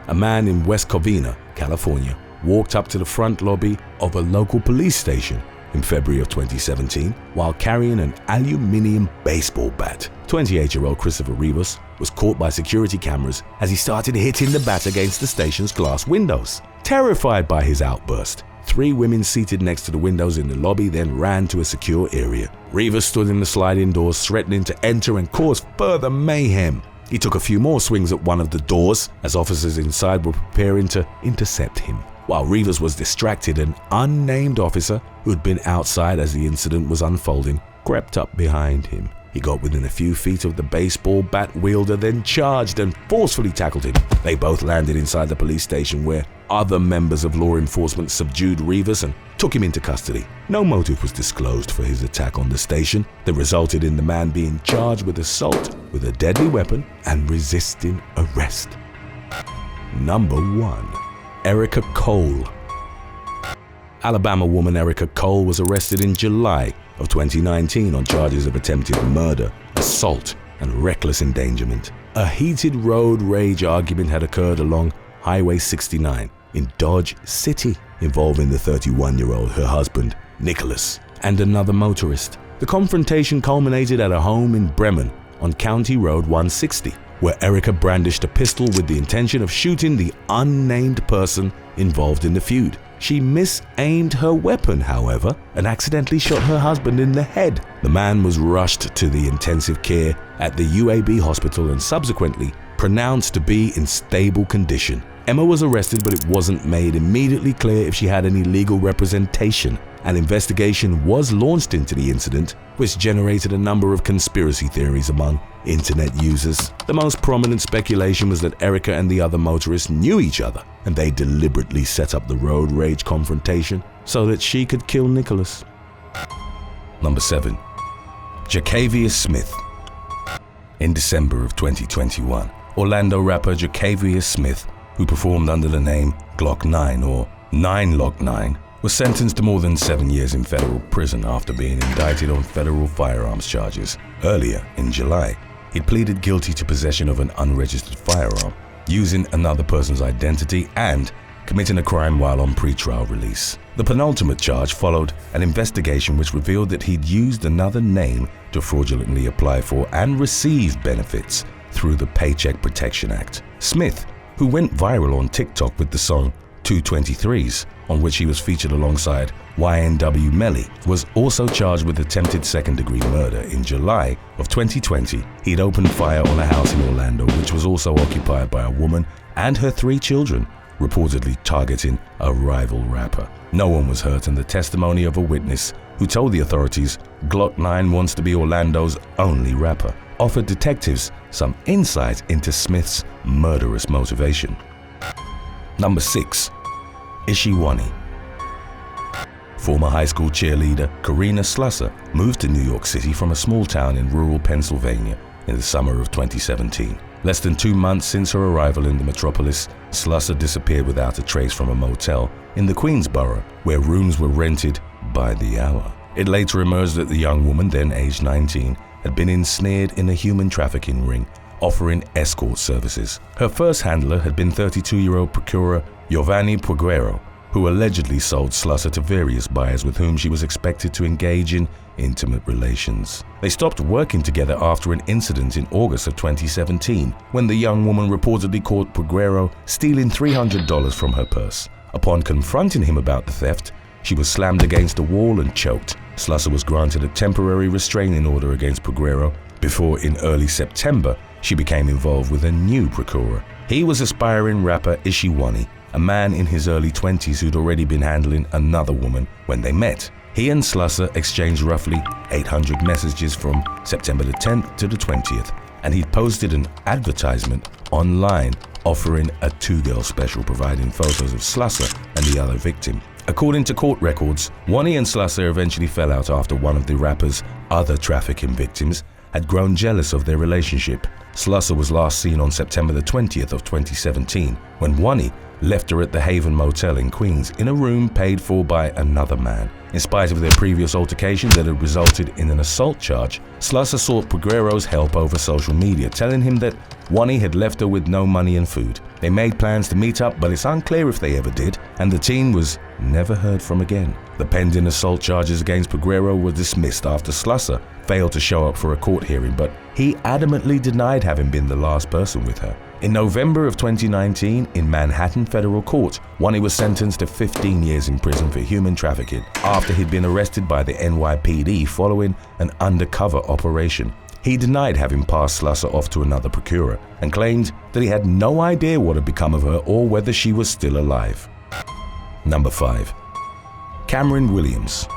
A man in West Covina, California, walked up to the front lobby of a local police station in February of 2017 while carrying an aluminium baseball bat. 28-year-old Christopher Rivas was caught by security cameras as he started hitting the bat against the station's glass windows. Terrified by his outburst, 3 women seated next to the windows in the lobby then ran to a secure area. Rivas stood in the sliding doors, threatening to enter and cause further mayhem. He took a few more swings at one of the doors as officers inside were preparing to intercept him. While Rivas was distracted, an unnamed officer who'd been outside as the incident was unfolding crept up behind him. He got within a few feet of the baseball bat wielder, then charged and forcefully tackled him. They both landed inside the police station, where other members of law enforcement subdued Rivas and took him into custody. No motive was disclosed for his attack on the station that resulted in the man being charged with assault with a deadly weapon and resisting arrest. Number 1. Erica Cole. Alabama woman Erica Cole was arrested in July of 2019 on charges of attempted murder, assault, and reckless endangerment. A heated road rage argument had occurred along Highway 69 in Dodge City, involving the 31-year-old, her husband, Nicholas, and another motorist. The confrontation culminated at a home in Bremen on County Road 160, where Erica brandished a pistol with the intention of shooting the unnamed person involved in the feud. She misaimed her weapon, however, and accidentally shot her husband in the head. The man was rushed to the intensive care at the UAB hospital and subsequently pronounced to be in stable condition. Emma was arrested, but it wasn't made immediately clear if she had any legal representation. An investigation was launched into the incident, which generated a number of conspiracy theories among internet users. The most prominent speculation was that Erica and the other motorists knew each other, and they deliberately set up the road rage confrontation so that she could kill Nicholas. Number 7. Javius Smith. In December of 2021, Orlando rapper Javius Smith who performed under the name Glock 9 or 9 Lock 9, was sentenced to more than 7 years in federal prison after being indicted on federal firearms charges. Earlier, in July, he pleaded guilty to possession of an unregistered firearm, using another person's identity, and committing a crime while on pre-trial release. The penultimate charge followed an investigation which revealed that he'd used another name to fraudulently apply for and receive benefits through the Paycheck Protection Act. Smith, who went viral on TikTok with the song 223s, on which he was featured alongside YNW Melly, was also charged with attempted second-degree murder. In July of 2020, he'd opened fire on a house in Orlando, which was also occupied by a woman and her 3 children, reportedly targeting a rival rapper. No one was hurt, and the testimony of a witness who told the authorities Glock 9 wants to be Orlando's only rapper offered detectives some insight into Smith's murderous motivation. Number 6. Ishiwani. Former high school cheerleader Karina Slusser moved to New York City from a small town in rural Pennsylvania in the summer of 2017. Less than 2 months since her arrival in the metropolis, Slusser disappeared without a trace from a motel in the Queensboro, where rooms were rented by the hour. It later emerged that the young woman, then aged 19, had been ensnared in a human trafficking ring, offering escort services. Her first handler had been 32-year-old procurer Giovanni Puguero, who allegedly sold Slusser to various buyers with whom she was expected to engage in intimate relations. They stopped working together after an incident in August of 2017, when the young woman reportedly caught Puguero stealing $300 from her purse. Upon confronting him about the theft, she was slammed against a wall and choked. Slusser was granted a temporary restraining order against Puguero before, in early September, she became involved with a new procurer. He was aspiring rapper Ishiwani, a man in his early 20s who'd already been handling another woman when they met. He and Slusser exchanged roughly 800 messages from September the 10th to the 20th, and he'd posted an advertisement online offering a 2-girl special providing photos of Slusser and the other victim. According to court records, Wani and Slusser eventually fell out after one of the rapper's other trafficking victims had grown jealous of their relationship. Slusser was last seen on September the 20th of 2017 when Wani left her at the Haven Motel in Queens in a room paid for by another man. In spite of their previous altercation that had resulted in an assault charge, Slusser sought Puguero's help over social media, telling him that Wani had left her with no money and food. They made plans to meet up, but it's unclear if they ever did, and the teen was never heard from again. The pending assault charges against Puguero were dismissed after Slusser failed to show up for a court hearing, but he adamantly denied having been the last person with her. In November of 2019, in Manhattan Federal Court, Wani was sentenced to 15 years in prison for human trafficking after he'd been arrested by the NYPD following an undercover operation. He denied having passed Slusser off to another procurer and claimed that he had no idea what had become of her or whether she was still alive. Number 5. Cameron Williams.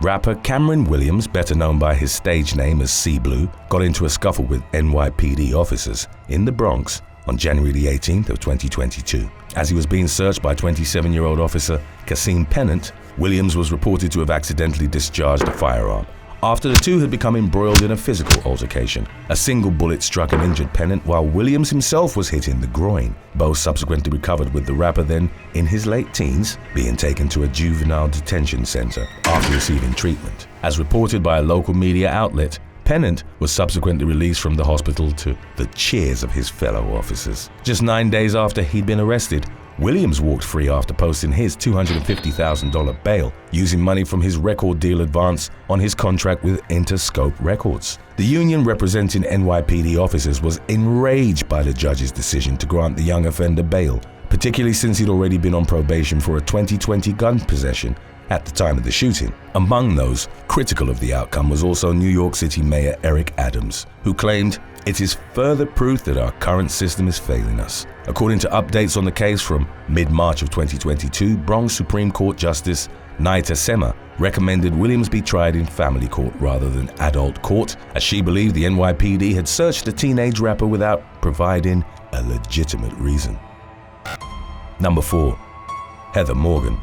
Rapper Cameron Williams, better known by his stage name as C-Blue, got into a scuffle with NYPD officers in the Bronx on January the 18th of 2022. As he was being searched by 27-year-old officer Kasim Pennant, Williams was reported to have accidentally discharged a firearm. After the two had become embroiled in a physical altercation, a single bullet struck and injured Pennant while Williams himself was hit in the groin. Both subsequently recovered, with the rapper then in his late teens being taken to a juvenile detention center after receiving treatment. As reported by a local media outlet, Pennant was subsequently released from the hospital to the cheers of his fellow officers. Just 9 days after he'd been arrested, Williams walked free after posting his $250,000 bail, using money from his record deal advance on his contract with Interscope Records. The union representing NYPD officers was enraged by the judge's decision to grant the young offender bail, particularly since he'd already been on probation for a 2020 gun possession at the time of the shooting. Among those critical of the outcome was also New York City Mayor Eric Adams, who claimed, "It is further proof that our current system is failing us." According to updates on the case from mid-March of 2022, Bronx Supreme Court Justice Naita Sema recommended Williams be tried in family court rather than adult court, as she believed the NYPD had searched the teenage rapper without providing a legitimate reason. Number 4. Heather Morgan.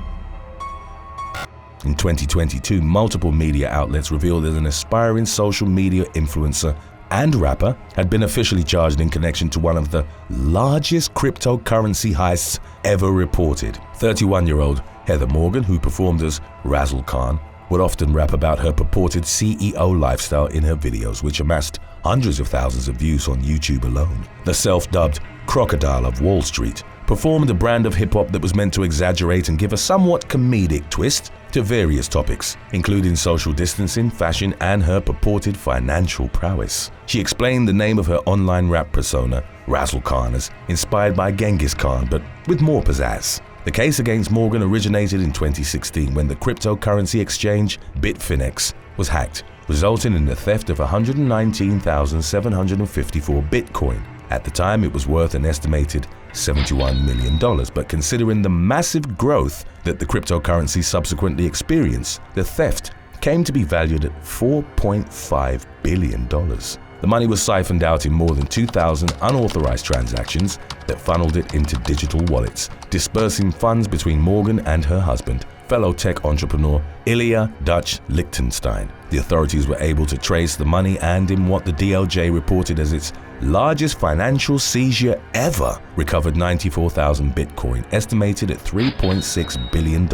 In 2022, multiple media outlets revealed that an aspiring social media influencer and rapper had been officially charged in connection to one of the largest cryptocurrency heists ever reported. 31-year-old Heather Morgan, who performed as Razzle Khan, would often rap about her purported CEO lifestyle in her videos, which amassed hundreds of thousands of views on YouTube alone. The self-dubbed Crocodile of Wall Street performed a brand of hip-hop that was meant to exaggerate and give a somewhat comedic twist to various topics, including social distancing, fashion, and her purported financial prowess. She explained the name of her online rap persona, Razzle Khan, as inspired by Genghis Khan, but with more pizzazz. The case against Morgan originated in 2016 when the cryptocurrency exchange Bitfinex was hacked, resulting in the theft of 119,754 Bitcoin. At the time, it was worth an estimated $71 million, but considering the massive growth that the cryptocurrency subsequently experienced, the theft came to be valued at $4.5 billion. The money was siphoned out in more than 2,000 unauthorized transactions that funneled it into digital wallets, dispersing funds between Morgan and her husband, fellow tech entrepreneur Ilya Dutch Lichtenstein. The authorities were able to trace the money and, in what the DOJ reported as its largest financial seizure ever, recovered 94,000 Bitcoin, estimated at $3.6 billion,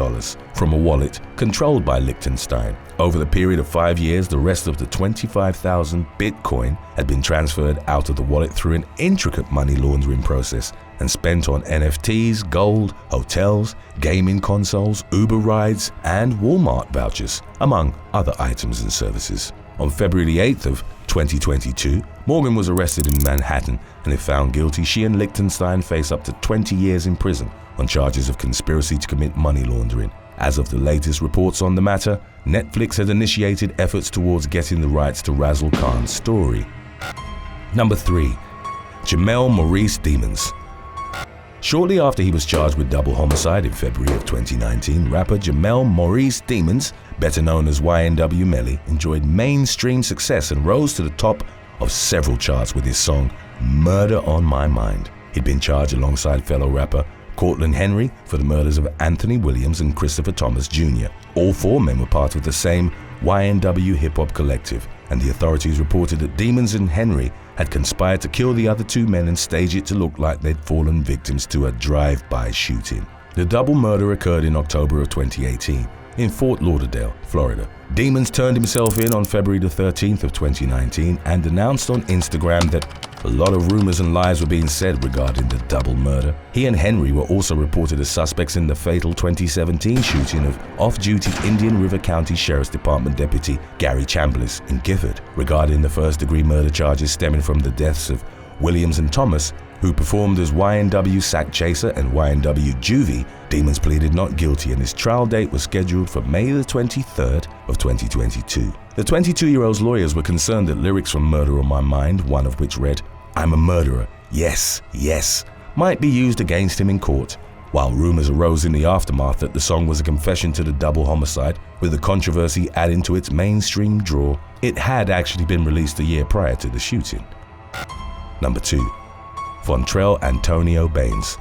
from a wallet controlled by Lichtenstein. Over the period of 5 years, the rest of the 25,000 Bitcoin had been transferred out of the wallet through an intricate money laundering process and spent on NFTs, gold, hotels, gaming consoles, Uber rides, and Walmart vouchers, among other items and services. On February 8th of 2022, Morgan was arrested in Manhattan, and if found guilty, she and Lichtenstein face up to 20 years in prison on charges of conspiracy to commit money laundering. As of the latest reports on the matter, Netflix had initiated efforts towards getting the rights to Razzle Khan's story. Number 3. Jamal Maurice Demons. Shortly after he was charged with double homicide in February of 2019, rapper Jamal Maurice Demons, better known as YNW Melly, enjoyed mainstream success and rose to the top of several charts with his song Murder on My Mind. He'd been charged alongside fellow rapper Cortland Henry for the murders of Anthony Williams and Christopher Thomas Jr. All 4 men were part of the same YNW hip-hop collective, and the authorities reported that Demons and Henry had conspired to kill the other 2 men and stage it to look like they'd fallen victims to a drive-by shooting. The double murder occurred in October of 2018 in Fort Lauderdale, Florida. Demons turned himself in on February the 13th of 2019 and announced on Instagram that a lot of rumors and lies were being said regarding the double murder. He and Henry were also reported as suspects in the fatal 2017 shooting of off-duty Indian River County Sheriff's Department Deputy Gary Chambliss in Gifford. Regarding the first-degree murder charges stemming from the deaths of Williams and Thomas, who performed as YNW Sack Chaser and YNW Juvie, Demons pleaded not guilty, and his trial date was scheduled for May the 23rd of 2022. The 22-year-old's lawyers were concerned that lyrics from Murder on My Mind, one of which read, "I'm a murderer, yes, yes," might be used against him in court. While rumors arose in the aftermath that the song was a confession to the double homicide, with the controversy adding to its mainstream draw, it had actually been released a year prior to the shooting. Number 2. Fontrell Antonio Baines.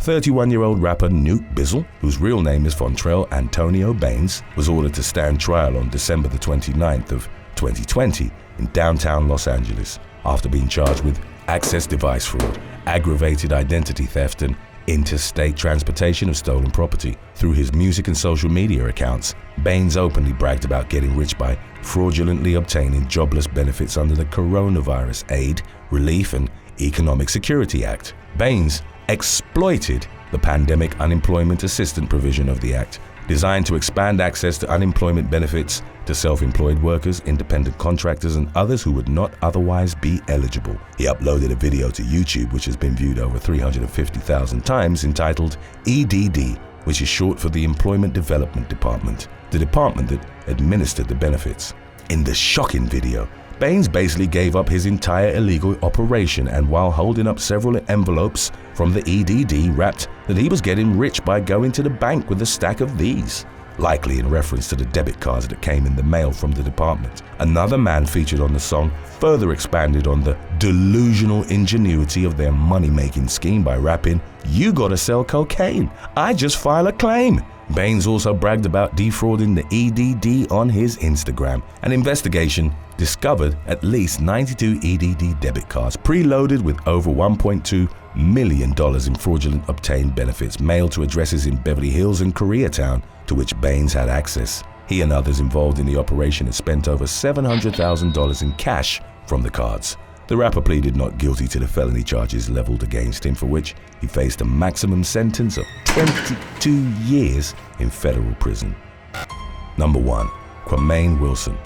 31-year-old rapper Nuke Bizzle, whose real name is Fontrell Antonio Baines, was ordered to stand trial on December the 29th of 2020 in downtown Los Angeles after being charged with access device fraud, aggravated identity theft, and interstate transportation of stolen property. Through his music and social media accounts, Baines openly bragged about getting rich by fraudulently obtaining jobless benefits under the Coronavirus Aid, Relief, and Economic Security Act. Baines exploited the Pandemic Unemployment Assistance provision of the Act, designed to expand access to unemployment benefits to self-employed workers, independent contractors, and others who would not otherwise be eligible. He uploaded a video to YouTube which has been viewed over 350,000 times, entitled EDD, which is short for the Employment Development Department, the department that administered the benefits. In the shocking video, Baines basically gave up his entire illegal operation, and while holding up several envelopes from the EDD, rapped that he was getting rich by going to the bank with a stack of these, likely in reference to the debit cards that came in the mail from the department. Another man featured on the song further expanded on the delusional ingenuity of their money-making scheme by rapping, "You gotta sell cocaine, I just file a claim. Baines also bragged about defrauding the EDD on his Instagram. An investigation discovered at least 92 EDD debit cards preloaded with over $1.2 million in fraudulent obtained benefits mailed to addresses in Beverly Hills and Koreatown to which Baines had access. He and others involved in the operation had spent over $700,000 in cash from the cards. The rapper pleaded not guilty to the felony charges leveled against him, for which he faced a maximum sentence of 22 years in federal prison. Number 1. Qualin Wilson.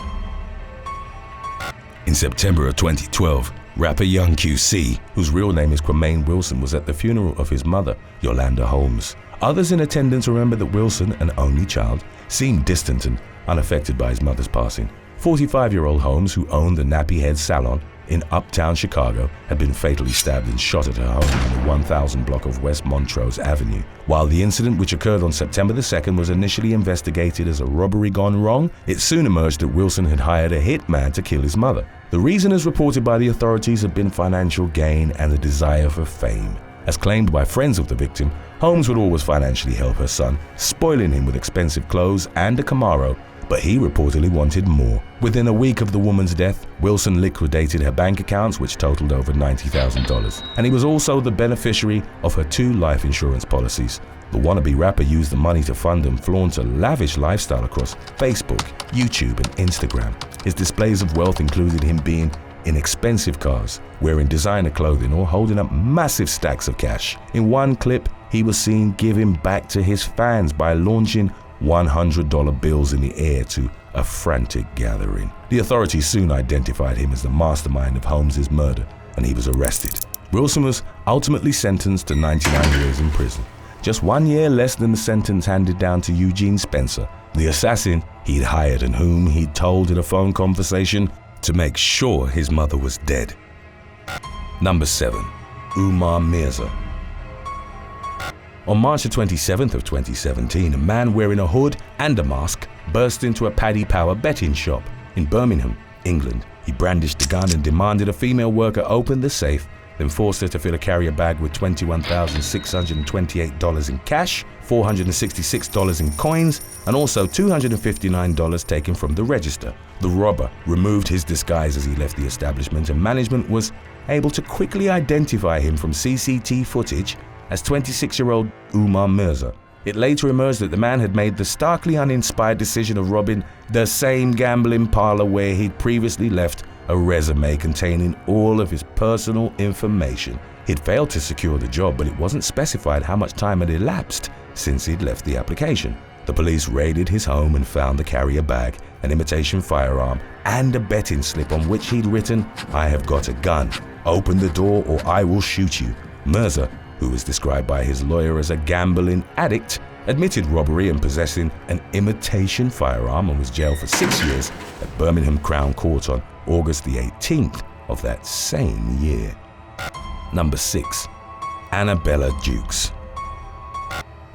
In September of 2012, rapper Young QC, whose real name is Qualin Wilson, was at the funeral of his mother, Yolanda Holmes. Others in attendance remember that Wilson, an only child, seemed distant and unaffected by his mother's passing. 45-year-old Holmes, who owned the Nappy Head Salon in uptown Chicago, had been fatally stabbed and shot at her home in the 1000 block of West Montrose Avenue. While the incident, which occurred on September the 2nd, was initially investigated as a robbery gone wrong, it soon emerged that Wilson had hired a hitman to kill his mother. The reason, as reported by the authorities, had been financial gain and a desire for fame. As claimed by friends of the victim, Holmes would always financially help her son, spoiling him with expensive clothes and a Camaro, but he reportedly wanted more. Within a week of the woman's death, Wilson liquidated her bank accounts, which totaled over $90,000. And he was also the beneficiary of her 2 life insurance policies. The wannabe rapper used the money to fund and flaunt a lavish lifestyle across Facebook, YouTube, and Instagram. His displays of wealth included him being in expensive cars, wearing designer clothing, or holding up massive stacks of cash. In one clip, he was seen giving back to his fans by launching $100 bills in the air to a frantic gathering. The authorities soon identified him as the mastermind of Holmes' murder, and he was arrested. Wilson was ultimately sentenced to 99 years in prison, just 1 year less than the sentence handed down to Eugene Spencer, the assassin he'd hired and whom he'd told in a phone conversation to make sure his mother was dead. Number 7. Umar Mza. On March 27th of 2017, a man wearing a hood and a mask burst into a Paddy Power betting shop in Birmingham, England. He brandished a gun and demanded a female worker open the safe, then forced her to fill a carrier bag with $21,628 in cash, $466 in coins, and also $259 taken from the register. The robber removed his disguise as he left the establishment, and management was able to quickly identify him from CCTV footage as 26-year-old Umar Mza. It later emerged that the man had made the starkly uninspired decision of robbing the same gambling parlor where he'd previously left a resume containing all of his personal information. He'd failed to secure the job, but it wasn't specified how much time had elapsed since he'd left the application. The police raided his home and found the carrier bag, an imitation firearm, and a betting slip on which he'd written, "I have got a gun. Open the door or I will shoot you." Mza, who was described by his lawyer as a gambling addict, admitted robbery and possessing an imitation firearm and was jailed for 6 years at Birmingham Crown Court on August the 18th of that same year. Number 6. Annabella Jukes.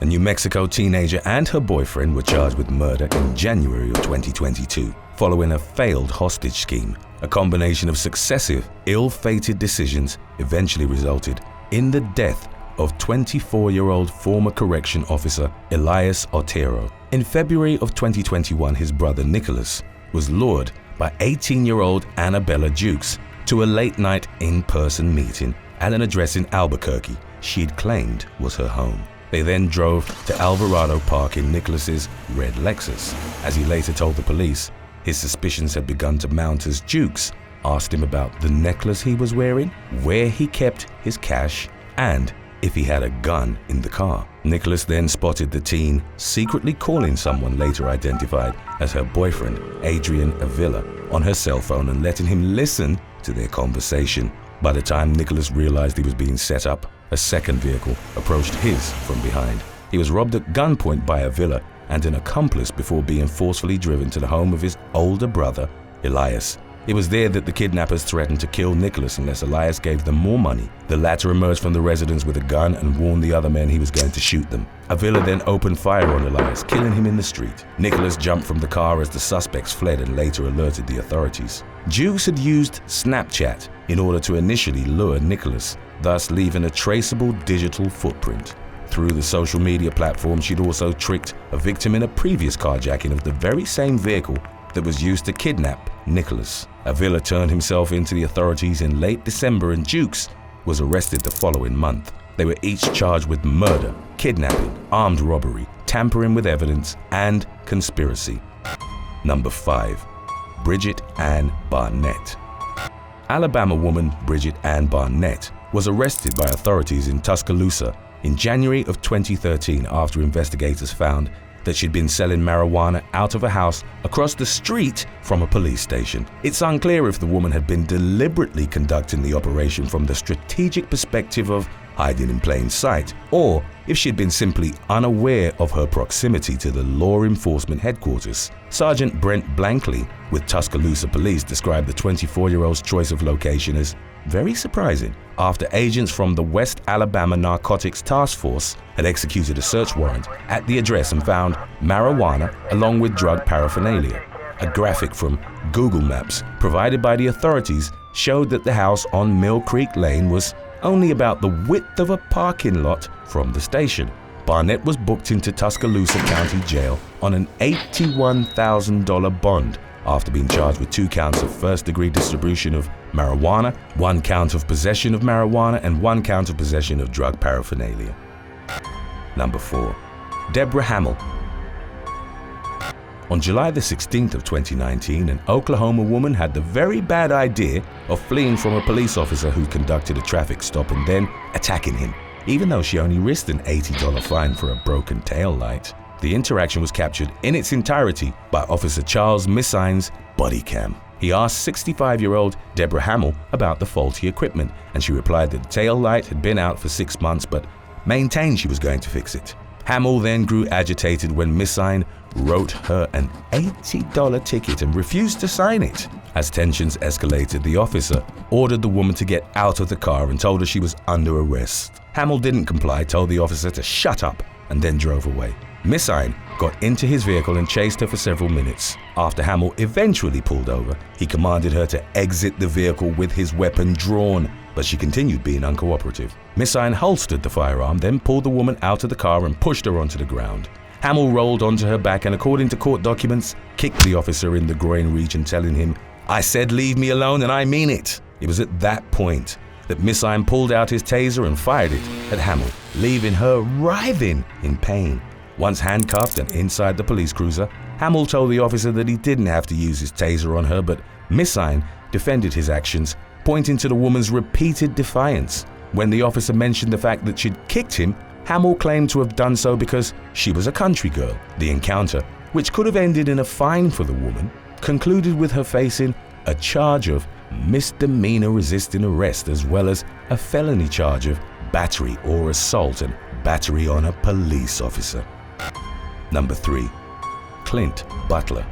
A New Mexico teenager and her boyfriend were charged with murder in January of 2022, following a failed hostage scheme. A combination of successive, ill-fated decisions eventually resulted in the death of 24-year-old former correction officer Elias Otero. In February of 2021, his brother Nicholas was lured by 18-year-old Annabella Jukes to a late-night in-person meeting at an address in Albuquerque she'd claimed was her home. They then drove to Alvarado Park in Nicholas's red Lexus. As he later told the police, his suspicions had begun to mount as Jukes asked him about the necklace he was wearing, where he kept his cash, and if he had a gun in the car. Nicholas then spotted the teen secretly calling someone later identified as her boyfriend, Adrian Avila, on her cell phone and letting him listen to their conversation. By the time Nicholas realized he was being set up, a second vehicle approached his from behind. He was robbed at gunpoint by Avila and an accomplice before being forcefully driven to the home of his older brother, Elias. It was there that the kidnappers threatened to kill Nicholas unless Elias gave them more money. The latter emerged from the residence with a gun and warned the other men he was going to shoot them. Avila then opened fire on Elias, killing him in the street. Nicholas jumped from the car as the suspects fled and later alerted the authorities. Jukes had used Snapchat in order to initially lure Nicholas, thus leaving a traceable digital footprint. Through the social media platform, she'd also tricked a victim in a previous carjacking of the very same vehicle that was used to kidnap Nicholas. Avila turned himself into the authorities in late December, and Jukes was arrested the following month. They were each charged with murder, kidnapping, armed robbery, tampering with evidence, and conspiracy. Number 5. Bridget Ann Barnett. Alabama woman Bridget Ann Barnett was arrested by authorities in Tuscaloosa in January of 2013 after investigators found that she'd been selling marijuana out of a house across the street from a police station. It's unclear if the woman had been deliberately conducting the operation from the strategic perspective of hiding in plain sight, or if she'd been simply unaware of her proximity to the law enforcement headquarters. Sergeant Brent Blankley with Tuscaloosa Police described the 24-year-old's choice of location as very surprising after agents from the West Alabama Narcotics Task Force had executed a search warrant at the address and found marijuana along with drug paraphernalia. A graphic from Google Maps provided by the authorities showed that the house on Mill Creek Lane was only about the width of a parking lot from the station. Barnett was booked into Tuscaloosa County Jail on an $81,000 bond after being charged with 2 counts of first-degree distribution of marijuana, 1 count of possession of marijuana, and 1 count of possession of drug paraphernalia. Number 4. Deborah Hamill. On July the 16th of 2019, an Oklahoma woman had the very bad idea of fleeing from a police officer who conducted a traffic stop and then attacking him, even though she only risked an $80 fine for a broken tail light. The interaction was captured in its entirety by Officer Charles Missine's body cam. He asked 65-year-old Deborah Hamill about the faulty equipment, and she replied that the tail light had been out for 6 months but maintained she was going to fix it. Hamill then grew agitated when Missine wrote her an $80 ticket and refused to sign it. As tensions escalated, the officer ordered the woman to get out of the car and told her she was under arrest. Hamill didn't comply, told the officer to shut up, and then drove away. Missine got into his vehicle and chased her for several minutes. After Hamill eventually pulled over, he commanded her to exit the vehicle with his weapon drawn, but she continued being uncooperative. Missine holstered the firearm, then pulled the woman out of the car and pushed her onto the ground. Hamill rolled onto her back and, according to court documents, kicked the officer in the groin region, telling him, "I said leave me alone and I mean it." It was at that point that Missine pulled out his taser and fired it at Hamill, leaving her writhing in pain. Once handcuffed and inside the police cruiser, Hamill told the officer that he didn't have to use his taser on her, but Missine defended his actions, pointing to the woman's repeated defiance. When the officer mentioned the fact that she'd kicked him, Hamill claimed to have done so because she was a country girl. The encounter, which could have ended in a fine for the woman, concluded with her facing a charge of misdemeanor resisting arrest as well as a felony charge of battery or assault and battery on a police officer. Number 3. Clint Butler.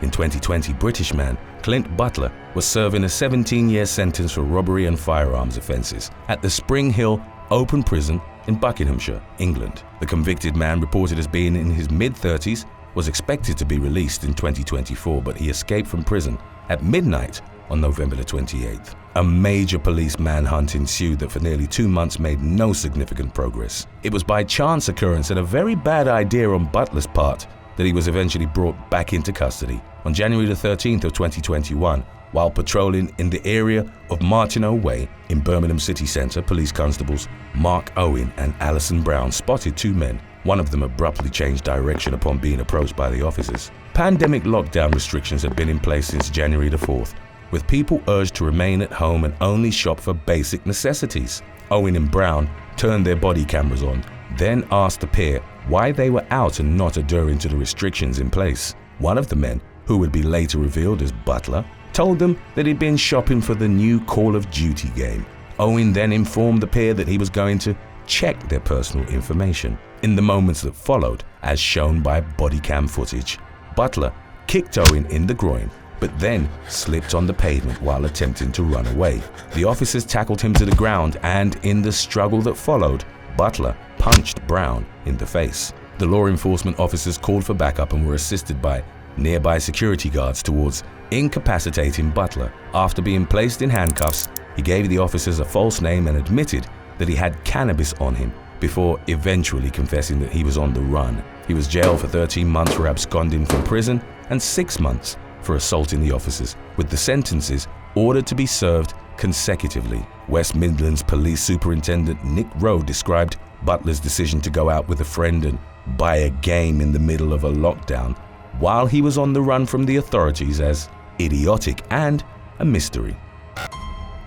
In 2020, British man Clint Butler was serving a 17-year sentence for robbery and firearms offences at the Spring Hill Open Prison in Buckinghamshire, England. The convicted man, reported as being in his mid-30s, was expected to be released in 2024, but he escaped from prison at midnight on November the 28th. A major police manhunt ensued that for nearly 2 months made no significant progress. It was by chance occurrence and a very bad idea on Butler's part that he was eventually brought back into custody. On January the 13th of 2021, while patrolling in the area of Martineau Way in Birmingham city centre, police constables Mark Owen and Alison Brown spotted 2 men. One of them abruptly changed direction upon being approached by the officers. Pandemic lockdown restrictions had been in place since January the 4th, with people urged to remain at home and only shop for basic necessities. Owen and Brown turned their body cameras on, then asked the pair why they were out and not adhering to the restrictions in place. One of the men, who would be later revealed as Butler, told them that he'd been shopping for the new Call of Duty game. Owen then informed the pair that he was going to check their personal information. In the moments that followed, as shown by body cam footage, Butler kicked Owen in the groin, but then slipped on the pavement while attempting to run away. The officers tackled him to the ground, and in the struggle that followed, Butler punched Brown in the face. The law enforcement officers called for backup and were assisted by nearby security guards towards incapacitating Butler. After being placed in handcuffs, he gave the officers a false name and admitted that he had cannabis on him, before eventually confessing that he was on the run. He was jailed for 13 months for absconding from prison and 6 months for assaulting the officers, with the sentences ordered to be served consecutively. West Midlands Police Superintendent Nick Rowe described Butler's decision to go out with a friend and buy a game in the middle of a lockdown while he was on the run from the authorities as idiotic and a mystery.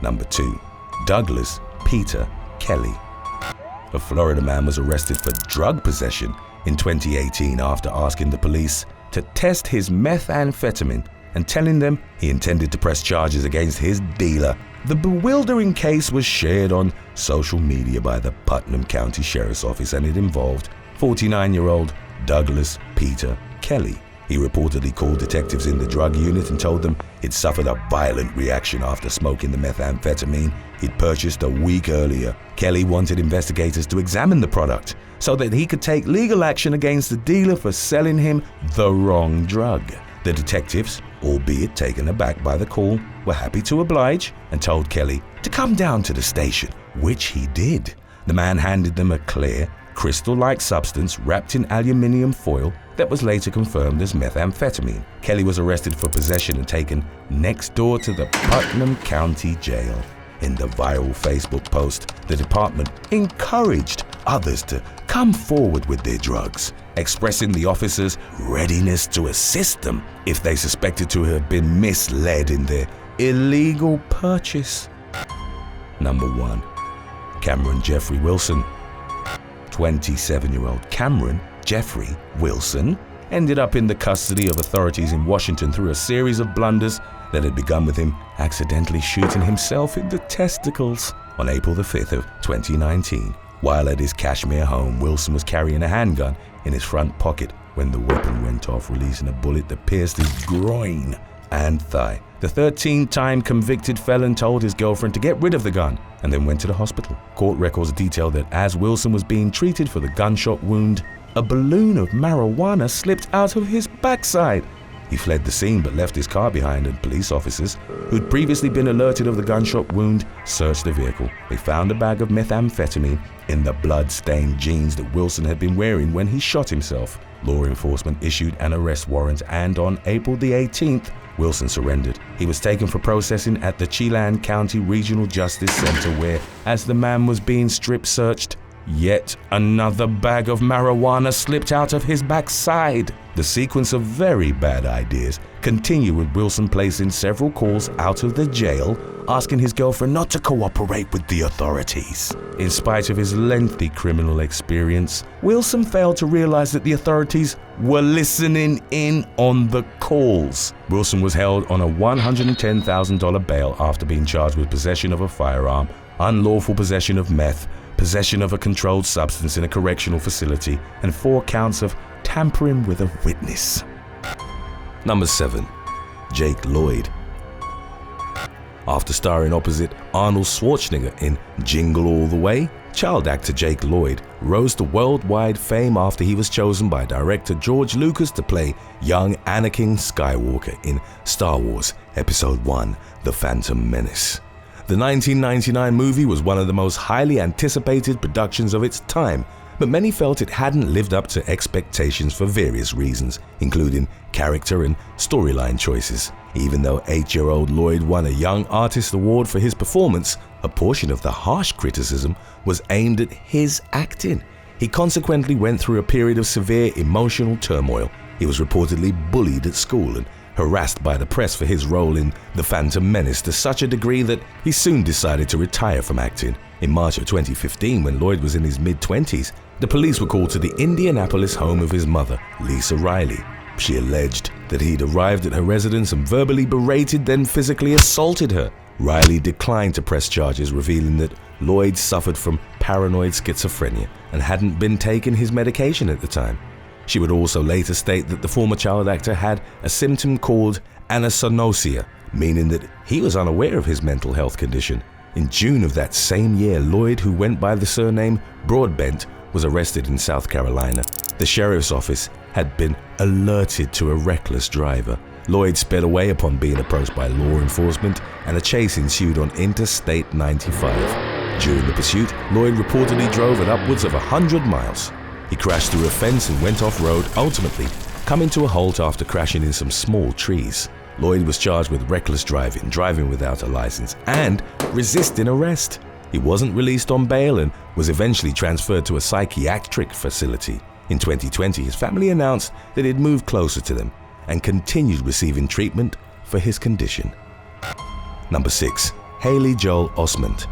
Number 2. Douglas Peter Kelly. A Florida man was arrested for drug possession in 2018 after asking the police to test his methamphetamine and telling them he intended to press charges against his dealer. The bewildering case was shared on social media by the Putnam County Sheriff's Office, and it involved 49-year-old Douglas Peter Kelly. He reportedly called detectives in the drug unit and told them he'd suffered a violent reaction after smoking the methamphetamine he'd purchased a week earlier. Kelly wanted investigators to examine the product so that he could take legal action against the dealer for selling him the wrong drug. The detectives, albeit taken aback by the call, were happy to oblige and told Kelly to come down to the station, which he did. The man handed them a clear, crystal-like substance wrapped in aluminium foil that was later confirmed as methamphetamine. Kelly was arrested for possession and taken next door to the Putnam County Jail. In the viral Facebook post, the department encouraged others to come forward with their drugs, expressing the officers' readiness to assist them if they suspected to have been misled in their illegal purchase. Number 1. Cameron Jeffrey Wilson. 27-year-old Cameron Jeffrey Wilson ended up in the custody of authorities in Washington through a series of blunders that had begun with him accidentally shooting himself in the testicles on April the 5th of 2019. While at his Kashmir home, Wilson was carrying a handgun in his front pocket when the weapon went off, releasing a bullet that pierced his groin and thigh. The 13-time convicted felon told his girlfriend to get rid of the gun and then went to the hospital. Court records detail that as Wilson was being treated for the gunshot wound, a balloon of marijuana slipped out of his backside. He fled the scene but left his car behind, and police officers, who'd previously been alerted of the gunshot wound, searched the vehicle. They found a bag of methamphetamine in the blood-stained jeans that Wilson had been wearing when he shot himself. Law enforcement issued an arrest warrant, and on April the 18th, Wilson surrendered. He was taken for processing at the Chelan County Regional Justice Center where, as the man was being strip-searched, yet another bag of marijuana slipped out of his backside. The sequence of very bad ideas continued, with Wilson placing several calls out of the jail, asking his girlfriend not to cooperate with the authorities. In spite of his lengthy criminal experience, Wilson failed to realize that the authorities were listening in on the calls. Wilson was held on a $110,000 bail after being charged with possession of a firearm, unlawful possession of meth, possession of a controlled substance in a correctional facility, and 4 counts of tampering with a witness. Number 7. Jake Lloyd. After starring opposite Arnold Schwarzenegger in Jingle All the Way, child actor Jake Lloyd rose to worldwide fame after he was chosen by director George Lucas to play young Anakin Skywalker in Star Wars Episode 1: The Phantom Menace. The 1999 movie was one of the most highly anticipated productions of its time, but many felt it hadn't lived up to expectations for various reasons, including character and storyline choices. Even though 8-year-old Lloyd won a Young Artist Award for his performance, a portion of the harsh criticism was aimed at his acting. He consequently went through a period of severe emotional turmoil. He was reportedly bullied at school and harassed by the press for his role in The Phantom Menace to such a degree that he soon decided to retire from acting. In March of 2015, when Lloyd was in his mid-20s, the police were called to the Indianapolis home of his mother, Lisa Riley. She alleged that he'd arrived at her residence and verbally berated, then physically assaulted her. Riley declined to press charges, revealing that Lloyd suffered from paranoid schizophrenia and hadn't been taking his medication at the time. She would also later state that the former child actor had a symptom called anosognosia, meaning that he was unaware of his mental health condition. In June of that same year, Lloyd, who went by the surname Broadbent, was arrested in South Carolina. The sheriff's office had been alerted to a reckless driver. Lloyd sped away upon being approached by law enforcement, and a chase ensued on Interstate 95. During the pursuit, Lloyd reportedly drove at upwards of 100 miles. He crashed through a fence and went off-road, ultimately coming to a halt after crashing in some small trees. Lloyd was charged with reckless driving, driving without a license, and resisting arrest. He wasn't released on bail and was eventually transferred to a psychiatric facility. In 2020, his family announced that he'd moved closer to them and continued receiving treatment for his condition. Number 6. Haley Joel Osment.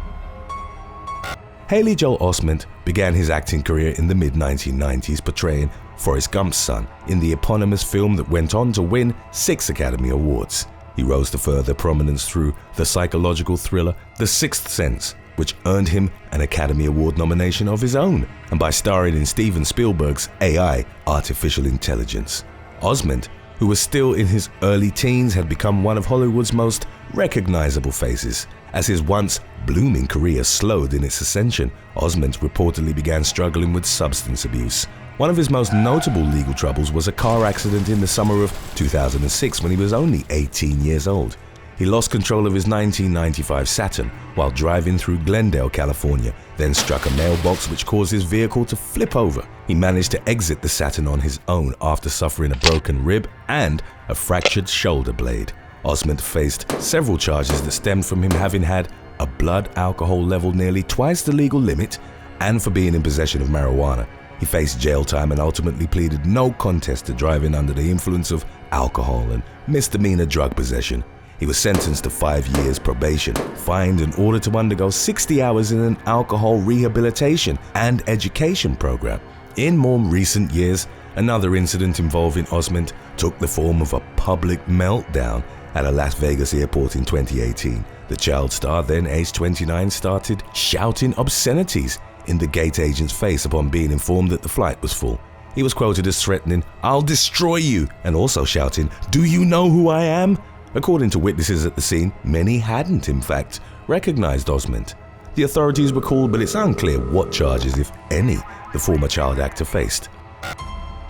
Haley Joel Osment began his acting career in the mid-1990s portraying Forrest Gump's son in the eponymous film that went on to win 6 Academy Awards. He rose to further prominence through the psychological thriller The Sixth Sense, which earned him an Academy Award nomination of his own, and by starring in Steven Spielberg's AI, Artificial Intelligence. Osment, who was still in his early teens, had become one of Hollywood's most recognizable faces. As his once blooming career slowed in its ascension, Osment reportedly began struggling with substance abuse. One of his most notable legal troubles was a car accident in the summer of 2006 when he was only 18 years old. He lost control of his 1995 Saturn while driving through Glendale, California, then struck a mailbox which caused his vehicle to flip over. He managed to exit the Saturn on his own after suffering a broken rib and a fractured shoulder blade. Osment faced several charges that stemmed from him having had a blood alcohol level nearly twice the legal limit and for being in possession of marijuana. He faced jail time and ultimately pleaded no contest to driving under the influence of alcohol and misdemeanor drug possession. He was sentenced to 5 years probation, fined and ordered to undergo 60 hours in an alcohol rehabilitation and education program. In more recent years, another incident involving Osment took the form of a public meltdown at a Las Vegas airport in 2018. The child star, then aged 29, started shouting obscenities in the gate agent's face upon being informed that the flight was full. He was quoted as threatening, "I'll destroy you," and also shouting, "Do you know who I am?" According to witnesses at the scene, many hadn't, in fact, recognized Osment. The authorities were called, but it's unclear what charges, if any, the former child actor faced.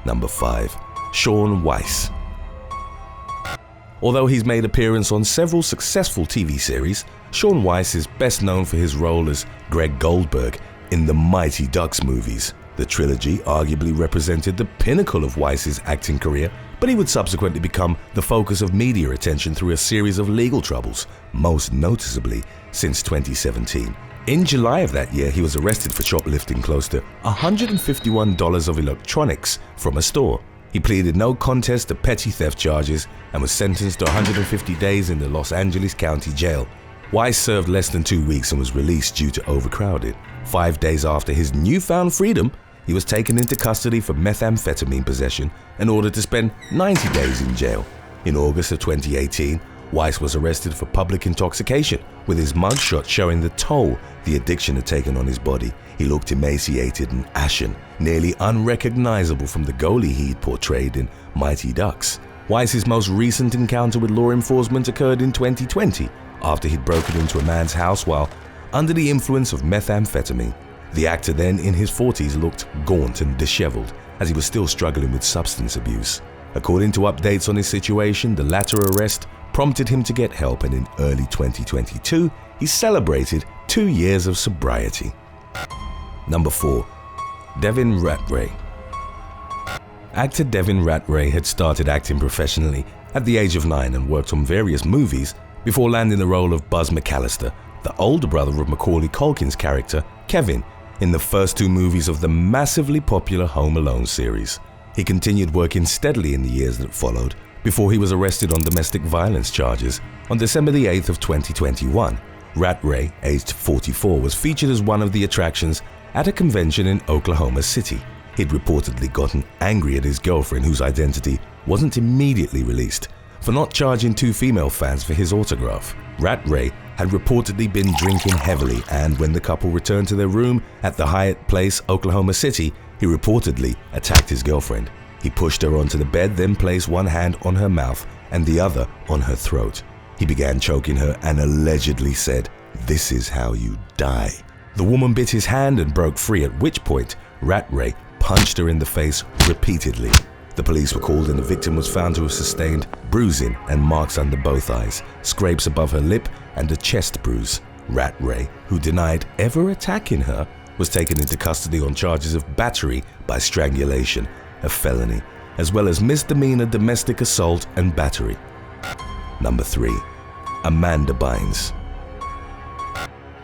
Number 5. Sean Weiss. Although he's made appearance on several successful TV series, Sean Weiss is best known for his role as Greg Goldberg in the Mighty Ducks movies. The trilogy arguably represented the pinnacle of Weiss's acting career, but he would subsequently become the focus of media attention through a series of legal troubles, most noticeably since 2017. In July of that year, he was arrested for shoplifting close to $151 of electronics from a store. He pleaded no contest to petty theft charges and was sentenced to 150 days in the Los Angeles County Jail. Weiss served less than 2 weeks and was released due to overcrowding. 5 days after his newfound freedom, he was taken into custody for methamphetamine possession and ordered to spend 90 days in jail. In August of 2018, Weiss was arrested for public intoxication, with his mugshot showing the toll the addiction had taken on his body. He looked emaciated and ashen, nearly unrecognizable from the goalie he'd portrayed in Mighty Ducks. Weiss's most recent encounter with law enforcement occurred in 2020, after he'd broken into a man's house while under the influence of methamphetamine. The actor, then in his 40s, looked gaunt and disheveled, as he was still struggling with substance abuse. According to updates on his situation, the latter arrest prompted him to get help, and in early 2022, he celebrated 2 years of sobriety. Number 4. Devin Ratray. Actor Devin Ratray had started acting professionally at the age of 9 and worked on various movies before landing the role of Buzz McAllister, the older brother of Macaulay Culkin's character, Kevin, in the first 2 movies of the massively popular Home Alone series. He continued working steadily in the years that followed before he was arrested on domestic violence charges on December the 8th of 2021. Ratray, aged 44, was featured as one of the attractions at a convention in Oklahoma City. He'd reportedly gotten angry at his girlfriend, whose identity wasn't immediately released, for not charging 2 female fans for his autograph. Ratray had reportedly been drinking heavily, and when the couple returned to their room at the Hyatt Place, Oklahoma City, he reportedly attacked his girlfriend. He pushed her onto the bed, then placed one hand on her mouth and the other on her throat. He began choking her and allegedly said, "This is how you die." The woman bit his hand and broke free, at which point Ratray punched her in the face repeatedly. The police were called and the victim was found to have sustained bruising and marks under both eyes, scrapes above her lip, and a chest bruise. Rat Ray, who denied ever attacking her, was taken into custody on charges of battery by strangulation, a felony, as well as misdemeanor domestic assault and battery. Number 3. Amanda Bynes.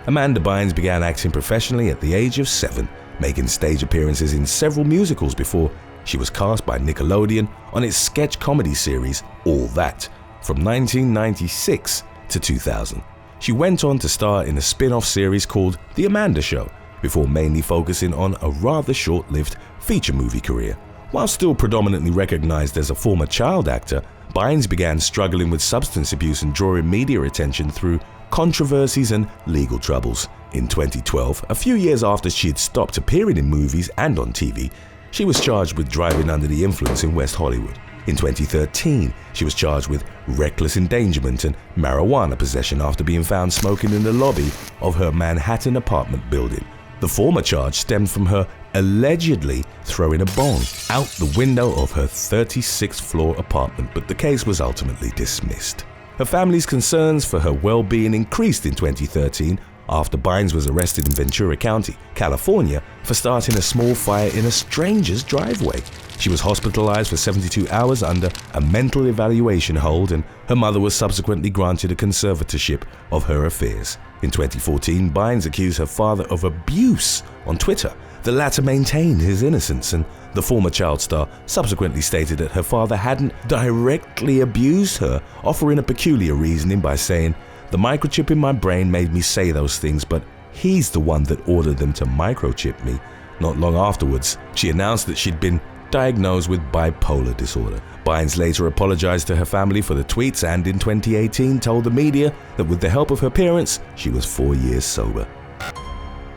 Amanda Bynes began acting professionally at the age of 7, making stage appearances in several musicals before she was cast by Nickelodeon on its sketch comedy series All That from 1996 to 2000. She went on to star in a spin-off series called The Amanda Show before mainly focusing on a rather short-lived feature movie career. While still predominantly recognized as a former child actor, Bynes began struggling with substance abuse and drawing media attention through controversies and legal troubles. In 2012, a few years after she had stopped appearing in movies and on TV, she was charged with driving under the influence in West Hollywood. In 2013, she was charged with reckless endangerment and marijuana possession after being found smoking in the lobby of her Manhattan apartment building. The former charge stemmed from her allegedly throwing a bong out the window of her 36th floor apartment, but the case was ultimately dismissed. Her family's concerns for her well-being increased in 2013 after Bynes was arrested in Ventura County, California, for starting a small fire in a stranger's driveway. She was hospitalized for 72 hours under a mental evaluation hold, and her mother was subsequently granted a conservatorship of her affairs. In 2014, Bynes accused her father of abuse on Twitter. The latter maintained his innocence, and the former child star subsequently stated that her father hadn't directly abused her, offering a peculiar reasoning by saying, "The microchip in my brain made me say those things, but he's the one that ordered them to microchip me." Not long afterwards, she announced that she'd been diagnosed with bipolar disorder. Bynes later apologized to her family for the tweets and in 2018 told the media that with the help of her parents, she was 4 years sober.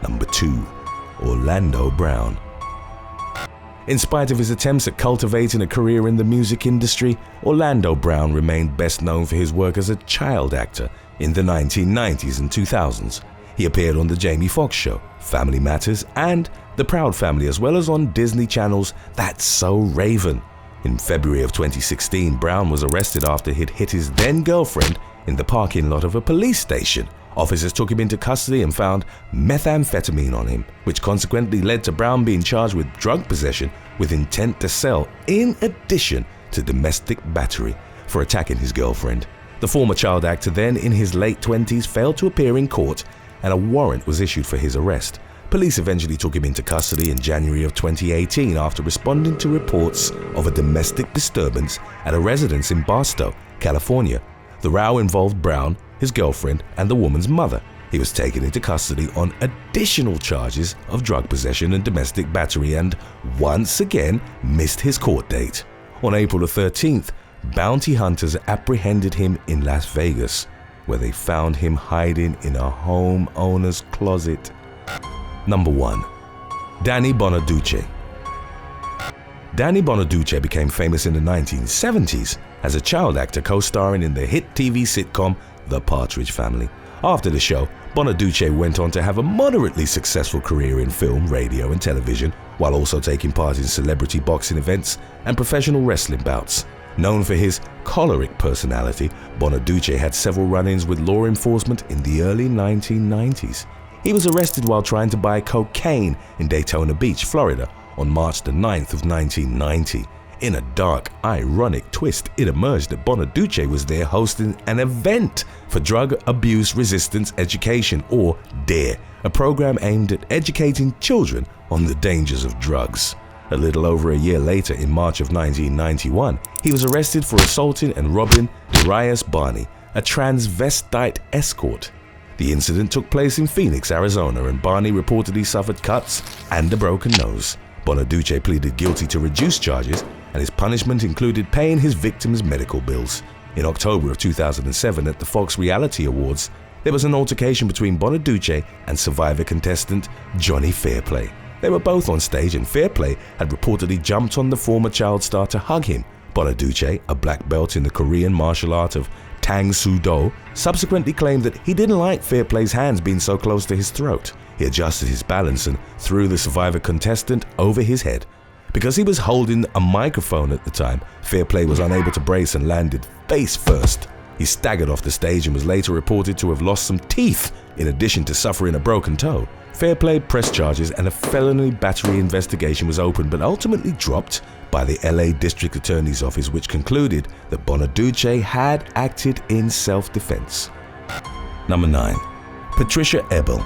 Number 2. Orlando Brown. In spite of his attempts at cultivating a career in the music industry, Orlando Brown remained best known for his work as a child actor in the 1990s and 2000s. He appeared on The Jamie Foxx Show, Family Matters, and The Proud Family, as well as on Disney Channel's That's So Raven. In February of 2016, Brown was arrested after he'd hit his then-girlfriend in the parking lot of a police station. Officers took him into custody and found methamphetamine on him, which consequently led to Brown being charged with drug possession with intent to sell, in addition to domestic battery, for attacking his girlfriend. The former child actor, then in his late 20s, failed to appear in court, and a warrant was issued for his arrest. Police eventually took him into custody in January of 2018 after responding to reports of a domestic disturbance at a residence in Barstow, California. The row involved Brown, his girlfriend, and the woman's mother. He was taken into custody on additional charges of drug possession and domestic battery and once again missed his court date. On April the 13th, bounty hunters apprehended him in Las Vegas, where they found him hiding in a homeowner's closet. Number 1. Danny Bonaduce. Danny Bonaduce became famous in the 1970s as a child actor co-starring in the hit TV sitcom The Partridge Family. After the show, Bonaduce went on to have a moderately successful career in film, radio, and television, while also taking part in celebrity boxing events and professional wrestling bouts. Known for his choleric personality, Bonaduce had several run-ins with law enforcement in the early 1990s. He was arrested while trying to buy cocaine in Daytona Beach, Florida, on March the 9th of 1990. In a dark, ironic twist, it emerged that Bonaduce was there hosting an event for drug abuse resistance education, or DARE, a program aimed at educating children on the dangers of drugs. A little over a year later, in March of 1991, he was arrested for assaulting and robbing Darius Barney, a transvestite escort. The incident took place in Phoenix, Arizona, and Barney reportedly suffered cuts and a broken nose. Bonaduce pleaded guilty to reduced charges, and his punishment included paying his victims' medical bills. In October of 2007, at the Fox Reality Awards, there was an altercation between Bonaduce and Survivor contestant Johnny Fairplay. They were both on stage, and Fairplay had reportedly jumped on the former child star to hug him. Bonaduce, a black belt in the Korean martial art of Tang Soo Do, subsequently claimed that he didn't like Fairplay's hands being so close to his throat. He adjusted his balance and threw the Survivor contestant over his head. Because he was holding a microphone at the time, Fairplay was unable to brace and landed face first He staggered off the stage and was later reported to have lost some teeth, in addition to suffering a broken toe. Fair play pressed charges and a felony battery investigation was opened, but ultimately dropped by the LA District Attorney's Office, which concluded that Bonaduce had acted in self-defense. Number 9. Patricia Ebel.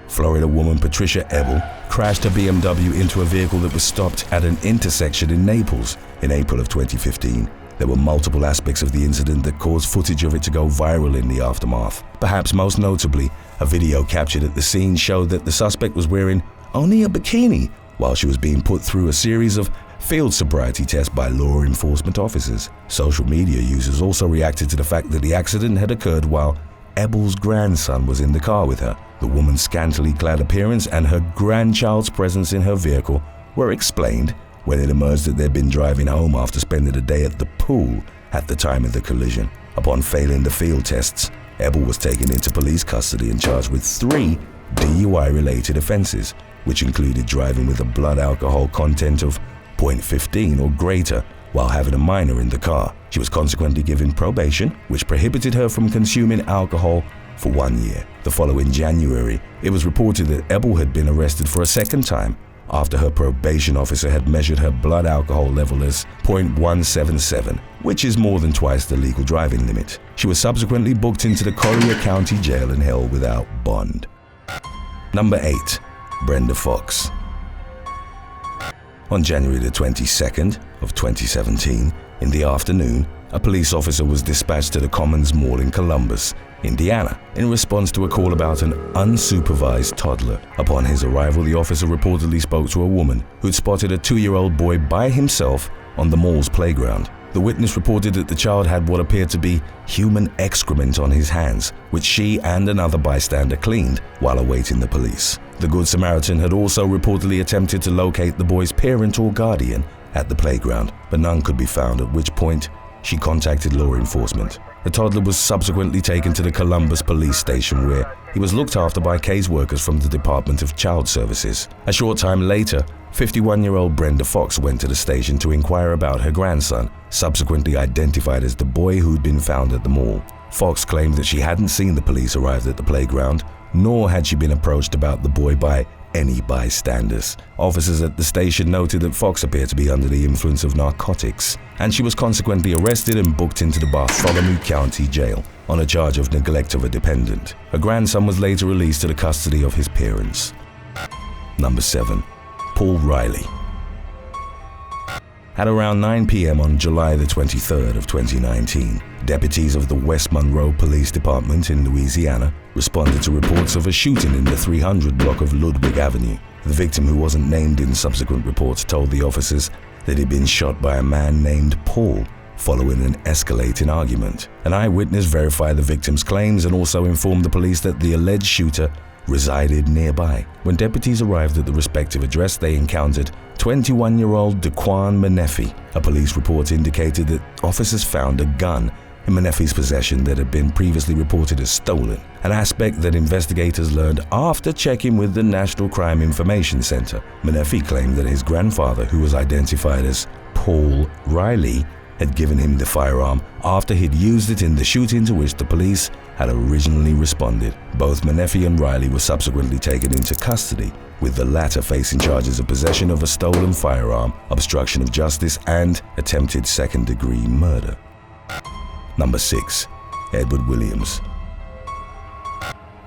Florida woman Patricia Ebel crashed a BMW into a vehicle that was stopped at an intersection in Naples in April of 2015. There were multiple aspects of the incident that caused footage of it to go viral in the aftermath. Perhaps most notably, a video captured at the scene showed that the suspect was wearing only a bikini while she was being put through a series of field sobriety tests by law enforcement officers. Social media users also reacted to the fact that the accident had occurred while Ebel's grandson was in the car with her. The woman's scantily clad appearance and her grandchild's presence in her vehicle were explained when it emerged that they'd been driving home after spending a day at the pool at the time of the collision. Upon failing the field tests, Ebel was taken into police custody and charged with 3 DUI-related offenses, which included driving with a blood alcohol content of 0.15 or greater while having a minor in the car. She was consequently given probation, which prohibited her from consuming alcohol for 1 year. The following January, it was reported that Ebel had been arrested for a second time after her probation officer had measured her blood alcohol level as 0.177, which is more than twice the legal driving limit. She was subsequently booked into the Collier County Jail and held without bond. Number 8. Brenda Fox. On January the 22nd of 2017, in the afternoon, a police officer was dispatched to the Commons Mall in Columbus, Indiana, in response to a call about an unsupervised toddler. Upon his arrival, the officer reportedly spoke to a woman who'd spotted a 2-year-old boy by himself on the mall's playground. The witness reported that the child had what appeared to be human excrement on his hands, which she and another bystander cleaned while awaiting the police. The Good Samaritan had also reportedly attempted to locate the boy's parent or guardian at the playground, but none could be found, at which point she contacted law enforcement. The toddler was subsequently taken to the Columbus police station, where he was looked after by case workers from the Department of Child Services. A short time later, 51-year-old Brenda Fox went to the station to inquire about her grandson, subsequently identified as the boy who'd been found at the mall. Fox claimed that she hadn't seen the police arrive at the playground, nor had she been approached about the boy by any bystanders. Officers at the station noted that Fox appeared to be under the influence of narcotics, and she was consequently arrested and booked into the Bartholomew County Jail on a charge of neglect of a dependent. Her grandson was later released to the custody of his parents. Number 7. Paul Riley. At around 9 p.m. on July the 23rd of 2019, deputies of the West Monroe Police Department in Louisiana responded to reports of a shooting in the 300 block of Ludwig Avenue. The victim, who wasn't named in subsequent reports, told the officers that he'd been shot by a man named Paul following an escalating argument. An eyewitness verified the victim's claims and also informed the police that the alleged shooter resided nearby. When deputies arrived at the respective address, they encountered 21-year-old Daquan Menefee. A police report indicated that officers found a gun in Menefee's possession that had been previously reported as stolen, an aspect that investigators learned after checking with the National Crime Information Center. Menefee claimed that his grandfather, who was identified as Paul Riley, had given him the firearm after he'd used it in the shooting to which the police had originally responded. Both Menefee and Riley were subsequently taken into custody, with the latter facing charges of possession of a stolen firearm, obstruction of justice, and attempted second-degree murder. Number 6. Edward Williams.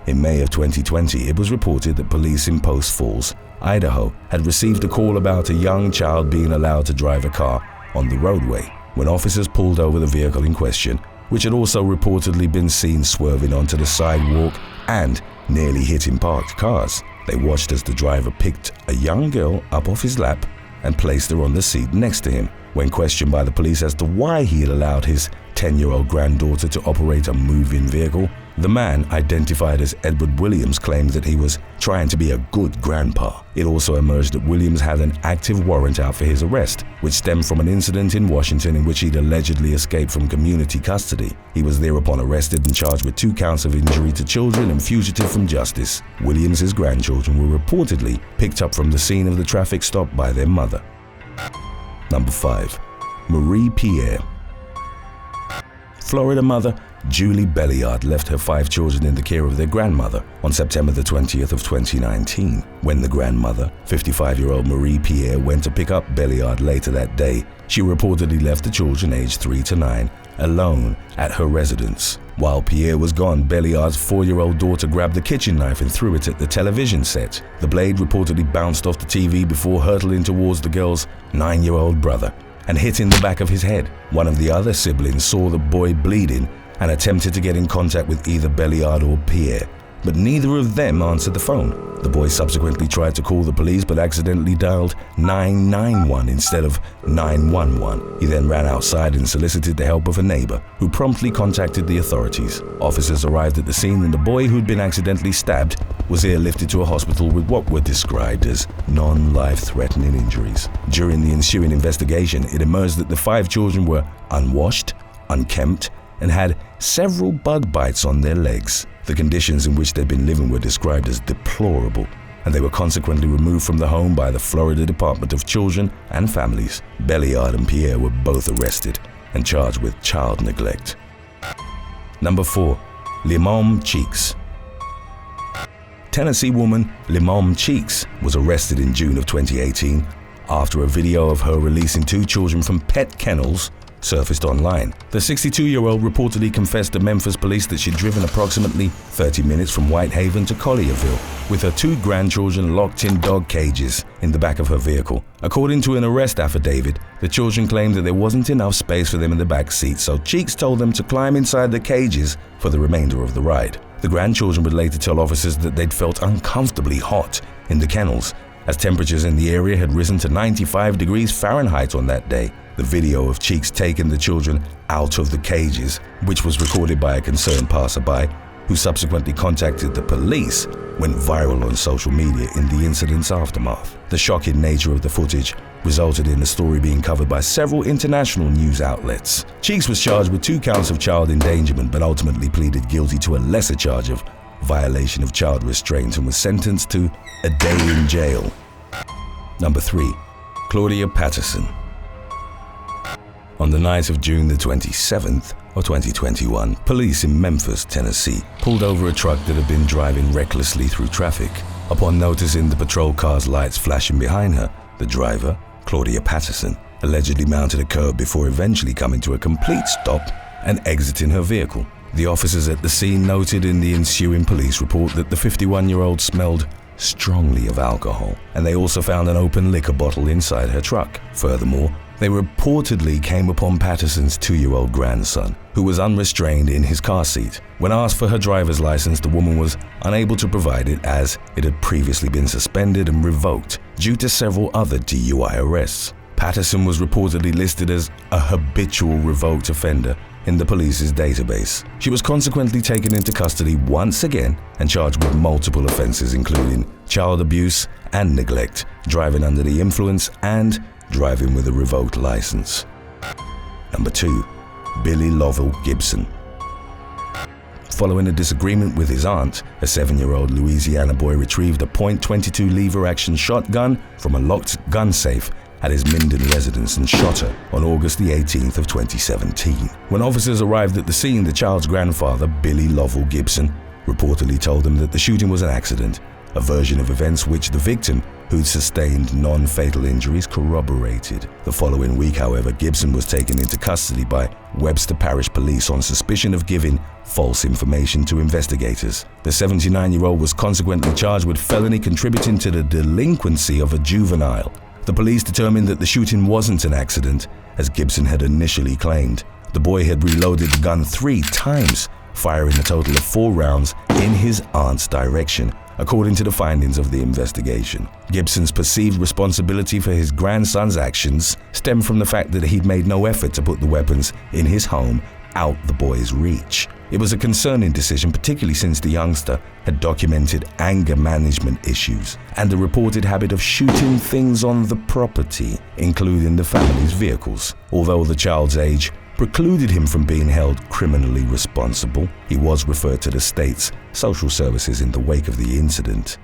In May of 2020, it was reported that police in Post Falls, Idaho, had received a call about a young child being allowed to drive a car on the roadway. When officers pulled over the vehicle in question, which had also reportedly been seen swerving onto the sidewalk and nearly hitting parked cars, they watched as the driver picked a young girl up off his lap and placed her on the seat next to him. When questioned by the police as to why he had allowed his 10-year-old granddaughter to operate a moving vehicle, the man, identified as Edward Williams, claimed that he was trying to be a good grandpa. It also emerged that Williams had an active warrant out for his arrest, which stemmed from an incident in Washington in which he'd allegedly escaped from community custody. He was thereupon arrested and charged with 2 counts of injury to children and fugitive from justice. Williams's grandchildren were reportedly picked up from the scene of the traffic stop by their mother. Number 5. Marie Pierre. Florida mother Julie Belliard left her 5 children in the care of their grandmother on September the 20th of 2019. When the grandmother, 55-year-old Marie Pierre, went to pick up Belliard later that day, she reportedly left the children aged 3 to 9 alone at her residence. While Pierre was gone, Belliard's 4-year-old daughter grabbed a kitchen knife and threw it at the television set. The blade reportedly bounced off the TV before hurtling towards the girl's 9-year-old brother and hit in the back of his head. One of the other siblings saw the boy bleeding and attempted to get in contact with either Belliard or Pierre, but neither of them answered the phone. The boy subsequently tried to call the police but accidentally dialed 991 instead of 911. He then ran outside and solicited the help of a neighbor, who promptly contacted the authorities. Officers arrived at the scene and the boy who'd been accidentally stabbed was airlifted to a hospital with what were described as non-life-threatening injuries. During the ensuing investigation, it emerged that the 5 children were unwashed, unkempt, and had several bug bites on their legs. The conditions in which they'd been living were described as deplorable, and they were consequently removed from the home by the Florida Department of Children and Families. Belliard and Pierre were both arrested and charged with child neglect. Number 4. Limom Cheeks. Tennessee woman Limom Cheeks was arrested in June of 2018 after a video of her releasing 2 children from pet kennels surfaced online. The 62-year-old reportedly confessed to Memphis police that she'd driven approximately 30 minutes from Whitehaven to Collierville with her 2 grandchildren locked in dog cages in the back of her vehicle. According to an arrest affidavit, the children claimed that there wasn't enough space for them in the back seat, so Cheeks told them to climb inside the cages for the remainder of the ride. The grandchildren would later tell officers that they'd felt uncomfortably hot in the kennels, as temperatures in the area had risen to 95 degrees Fahrenheit on that day. The video of Cheeks taking the children out of the cages, which was recorded by a concerned passerby who subsequently contacted the police, went viral on social media in the incident's aftermath. The shocking nature of the footage resulted in the story being covered by several international news outlets. Cheeks was charged with 2 counts of child endangerment, but ultimately pleaded guilty to a lesser charge of violation of child restraint and was sentenced to a day in jail. Number 3. Claudia Patterson. On the night of June the 27th of 2021, police in Memphis, Tennessee, pulled over a truck that had been driving recklessly through traffic. Upon noticing the patrol car's lights flashing behind her, the driver, Claudia Patterson, allegedly mounted a curb before eventually coming to a complete stop and exiting her vehicle. The officers at the scene noted in the ensuing police report that the 51-year-old smelled strongly of alcohol, and they also found an open liquor bottle inside her truck. Furthermore, they reportedly came upon Patterson's 2-year-old grandson, who was unrestrained in his car seat. When asked for her driver's license, the woman was unable to provide it as it had previously been suspended and revoked due to several other DUI arrests. Patterson was reportedly listed as a habitual revoked offender in the police's database. She was consequently taken into custody once again and charged with multiple offenses including child abuse and neglect, driving under the influence, and driving with a revoked license. Number 2. Billy Lovell Gibson. Following a disagreement with his aunt, a 7-year-old Louisiana boy retrieved a .22 lever-action shotgun from a locked gun safe at his Minden residence and shot her on August the 18th of 2017. When officers arrived at the scene, the child's grandfather, Billy Lovell Gibson, reportedly told them that the shooting was an accident, a version of events which the victim, who'd sustained non-fatal injuries, corroborated. The following week, however, Gibson was taken into custody by Webster Parish Police on suspicion of giving false information to investigators. The 79-year-old was consequently charged with felony contributing to the delinquency of a juvenile. The police determined that the shooting wasn't an accident, as Gibson had initially claimed. The boy had reloaded the gun 3 times, firing a total of 4 rounds in his aunt's direction, according to the findings of the investigation. Gibson's perceived responsibility for his grandson's actions stemmed from the fact that he'd made no effort to put the weapons in his home out the boy's reach. It was a concerning decision, particularly since the youngster had documented anger management issues and a reported habit of shooting things on the property, including the family's vehicles. Although the child's age precluded him from being held criminally responsible, he was referred to the state's social services in the wake of the incident.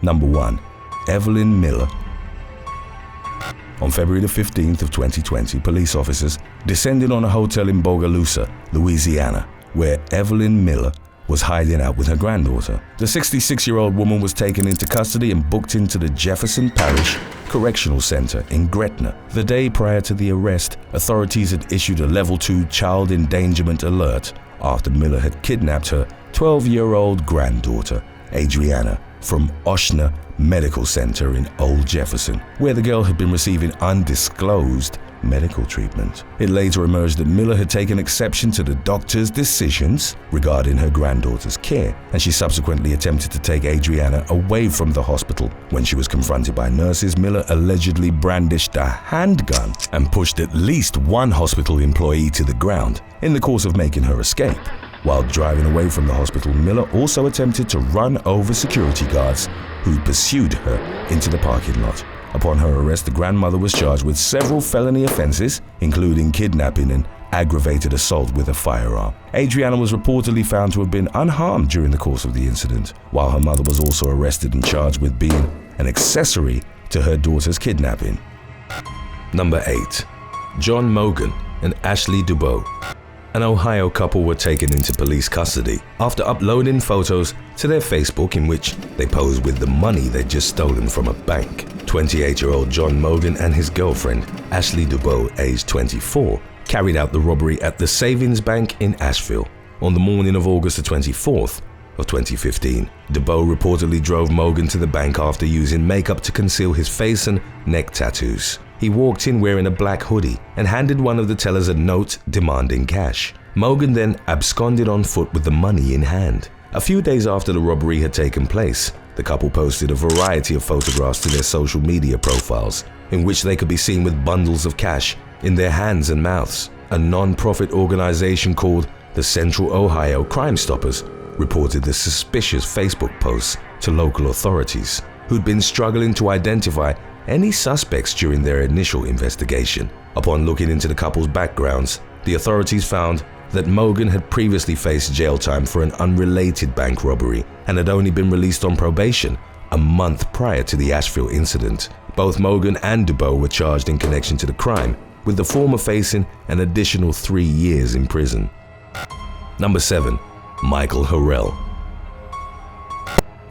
Number 1. Evelyn Miller. On February the 15th of 2020, police officers descended on a hotel in Bogalusa, Louisiana, where Evelyn Miller was hiding out with her granddaughter. The 66-year-old woman was taken into custody and booked into the Jefferson Parish Correctional Center in Gretna. The day prior to the arrest, authorities had issued a Level 2 child endangerment alert after Miller had kidnapped her 12-year-old granddaughter, Adriana, from Oshner Medical Center in Old Jefferson, where the girl had been receiving undisclosed medical treatment. It later emerged that Miller had taken exception to the doctor's decisions regarding her granddaughter's care, and she subsequently attempted to take Adriana away from the hospital. When she was confronted by nurses, Miller allegedly brandished a handgun and pushed at least one hospital employee to the ground in the course of making her escape. While driving away from the hospital, Miller also attempted to run over security guards who pursued her into the parking lot. Upon her arrest, the grandmother was charged with several felony offenses, including kidnapping and aggravated assault with a firearm. Adriana was reportedly found to have been unharmed during the course of the incident, while her mother was also arrested and charged with being an accessory to her daughter's kidnapping. Number 8. John Mogan and Ashley Dubow. An Ohio couple were taken into police custody after uploading photos to their Facebook in which they posed with the money they'd just stolen from a bank. 28-year-old John Mogan and his girlfriend, Ashley Dubow, aged 24, carried out the robbery at the Savings Bank in Asheville on the morning of August the 24th of 2015. Dubow reportedly drove Mogan to the bank after using makeup to conceal his face and neck tattoos. He walked in wearing a black hoodie and handed one of the tellers a note demanding cash. Mogan then absconded on foot with the money in hand. A few days after the robbery had taken place, the couple posted a variety of photographs to their social media profiles in which they could be seen with bundles of cash in their hands and mouths. A non-profit organization called the Central Ohio Crime Stoppers reported the suspicious Facebook posts to local authorities, who'd been struggling to identify any suspects during their initial investigation. Upon looking into the couple's backgrounds, the authorities found that Mogan had previously faced jail time for an unrelated bank robbery and had only been released on probation a month prior to the Asheville incident. Both Mogan and Dubow were charged in connection to the crime, with the former facing an additional 3 years in prison. Number 7. Michael Harrell.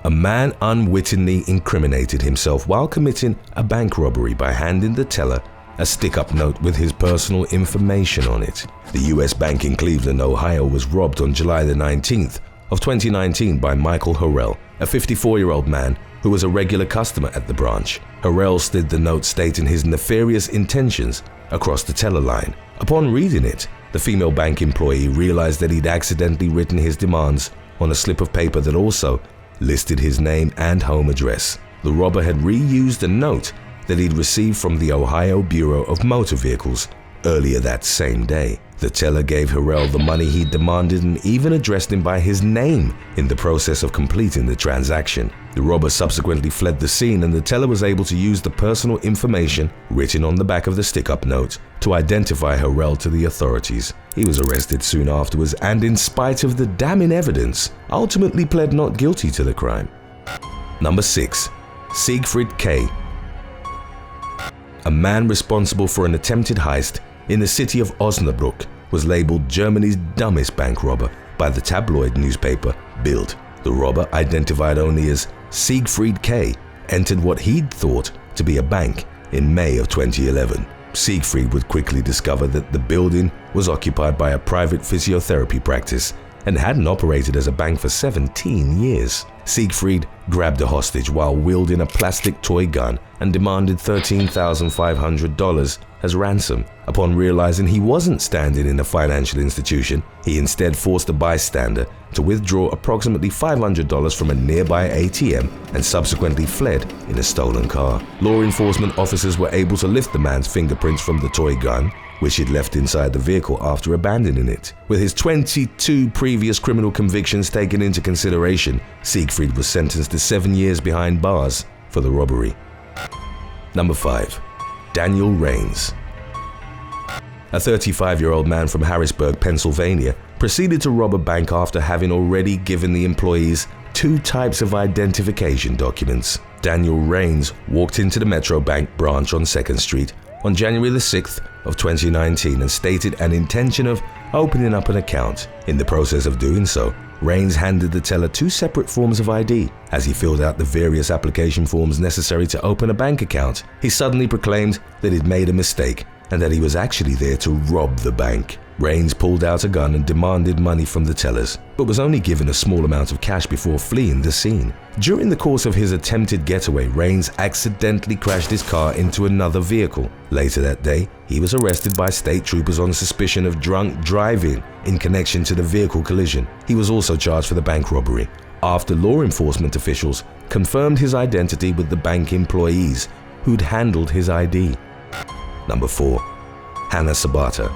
A man unwittingly incriminated himself while committing a bank robbery by handing the teller a stick-up note with his personal information on it. The U.S. Bank in Cleveland, Ohio was robbed on July the 19th of 2019 by Michael Harrell, a 54-year-old man who was a regular customer at the branch. Harrell slid the note stating his nefarious intentions across the teller line. Upon reading it, the female bank employee realized that he'd accidentally written his demands on a slip of paper that also listed his name and home address. The robber had reused a note that he'd received from the Ohio Bureau of Motor Vehicles earlier that same day. The teller gave Harrell the money he demanded and even addressed him by his name in the process of completing the transaction. The robber subsequently fled the scene, and the teller was able to use the personal information written on the back of the stick-up note to identify Harrell to the authorities. He was arrested soon afterwards and, in spite of the damning evidence, ultimately pled not guilty to the crime. Number 6. Siegfried K. A man responsible for an attempted heist in the city of Osnabrück was labeled Germany's dumbest bank robber by the tabloid newspaper Bild. The robber, identified only as Siegfried K., entered what he'd thought to be a bank in May of 2011. Siegfried would quickly discover that the building was occupied by a private physiotherapy practice and hadn't operated as a bank for 17 years. Siegfried grabbed a hostage while wielding a plastic toy gun and demanded $13,500 as ransom. Upon realizing he wasn't standing in a financial institution, he instead forced a bystander to withdraw approximately $500 from a nearby ATM and subsequently fled in a stolen car. Law enforcement officers were able to lift the man's fingerprints from the toy gun, which he'd left inside the vehicle after abandoning it. With his 22 previous criminal convictions taken into consideration, Siegfried was sentenced to 7 years behind bars for the robbery. Number 5. Daniel Rains. A 35-year-old man from Harrisburg, Pennsylvania, proceeded to rob a bank after having already given the employees 2 types of identification documents. Daniel Rains walked into the Metro Bank branch on 2nd Street on January the 6th of 2019 and stated an intention of opening up an account. In the process of doing so, Rains handed the teller 2 separate forms of ID. As he filled out the various application forms necessary to open a bank account, he suddenly proclaimed that he'd made a mistake and that he was actually there to rob the bank. Rains pulled out a gun and demanded money from the tellers, but was only given a small amount of cash before fleeing the scene. During the course of his attempted getaway, Rains accidentally crashed his car into another vehicle. Later that day, he was arrested by state troopers on suspicion of drunk driving in connection to the vehicle collision. He was also charged for the bank robbery, after law enforcement officials confirmed his identity with the bank employees who'd handled his ID. Number 4. Hannah Sabata.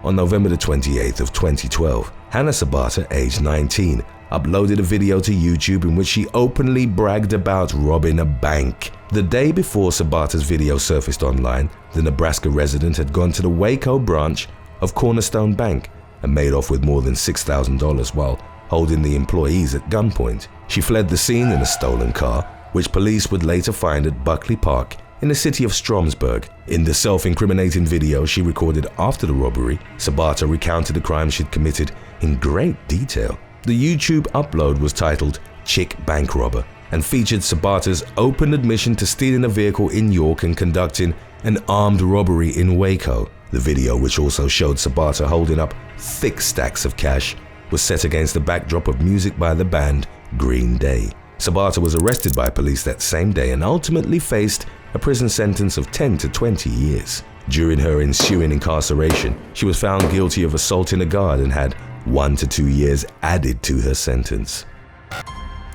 On November the 28th of 2012, Hannah Sabata, aged 19, uploaded a video to YouTube in which she openly bragged about robbing a bank. The day before Sabata's video surfaced online, the Nebraska resident had gone to the Waco branch of Cornerstone Bank and made off with more than $6,000 while holding the employees at gunpoint. She fled the scene in a stolen car, which police would later find at Buckley Park in the city of Stromsburg. In the self-incriminating video she recorded after the robbery, Sabata recounted the crime she'd committed in great detail. The YouTube upload was titled Chick Bank Robber and featured Sabata's open admission to stealing a vehicle in York and conducting an armed robbery in Waco. The video, which also showed Sabata holding up thick stacks of cash, was set against the backdrop of music by the band Green Day. Sabata was arrested by police that same day and ultimately faced a prison sentence of 10 to 20 years. During her ensuing incarceration, she was found guilty of assaulting a guard and had 1 to 2 years added to her sentence.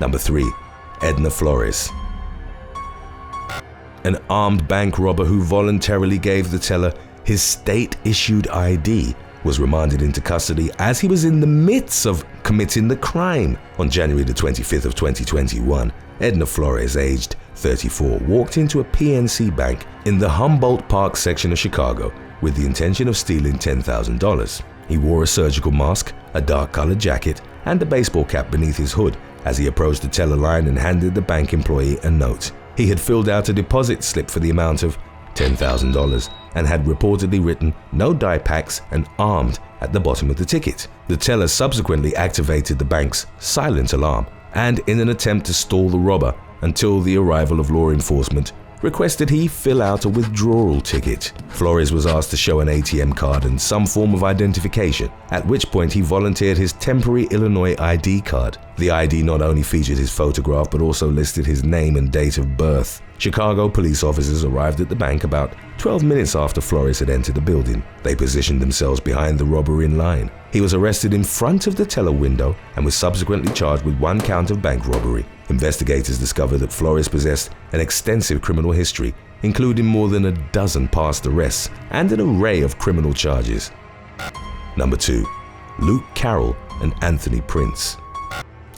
Number 3. Edna Flores. An armed bank robber who voluntarily gave the teller his state-issued ID was remanded into custody as he was in the midst of committing the crime. On January the 25th of 2021, Edna Flores, aged 34, walked into a PNC bank in the Humboldt Park section of Chicago with the intention of stealing $10,000. He wore a surgical mask, a dark-colored jacket, and a baseball cap beneath his hood as he approached the teller line and handed the bank employee a note. He had filled out a deposit slip for the amount of $10,000 and had reportedly written "No die packs" and "Armed" at the bottom of the ticket. The teller subsequently activated the bank's silent alarm and, in an attempt to stall the robber until the arrival of law enforcement, requested he fill out a withdrawal ticket. Flores was asked to show an ATM card and some form of identification, at which point he volunteered his temporary Illinois ID card. The ID not only featured his photograph but also listed his name and date of birth. Chicago police officers arrived at the bank about 12 minutes after Flores had entered the building. They positioned themselves behind the robber in line. He was arrested in front of the teller window and was subsequently charged with 1 count of bank robbery. Investigators discovered that Flores possessed an extensive criminal history, including more than a dozen past arrests and an array of criminal charges. Number 2. Luke Carroll and Anthony Prince.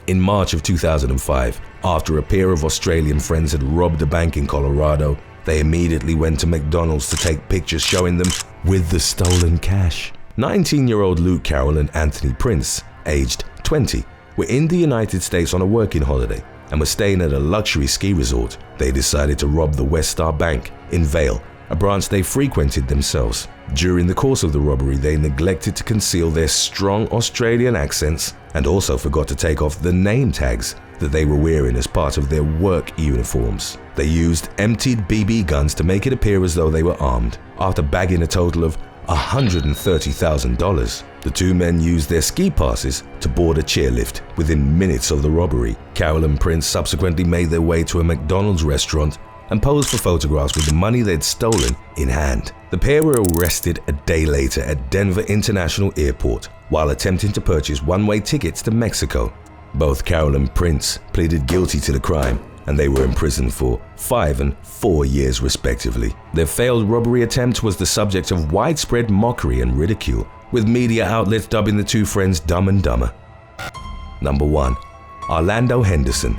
In March of 2005, after a pair of Australian friends had robbed a bank in Colorado, they immediately went to McDonald's to take pictures showing them with the stolen cash. 19-year-old Luke Carroll and Anthony Prince, aged 20, were in the United States on a working holiday and were staying at a luxury ski resort. They decided to rob the West Star Bank in Vail, a branch they frequented themselves. During the course of the robbery, they neglected to conceal their strong Australian accents and also forgot to take off the name tags that they were wearing as part of their work uniforms. They used emptied BB guns to make it appear as though they were armed. After bagging a total of $130,000, the two men used their ski passes to board a chairlift within minutes of the robbery. Carroll and Prince subsequently made their way to a McDonald's restaurant and posed for photographs with the money they'd stolen in hand. The pair were arrested a day later at Denver International Airport while attempting to purchase one-way tickets to Mexico. Both Carroll and Prince pleaded guilty to the crime, and they were imprisoned for 5 and 4 years respectively. Their failed robbery attempt was the subject of widespread mockery and ridicule, with media outlets dubbing the two friends Dumb and Dumber. Number 1. Orlando Henderson.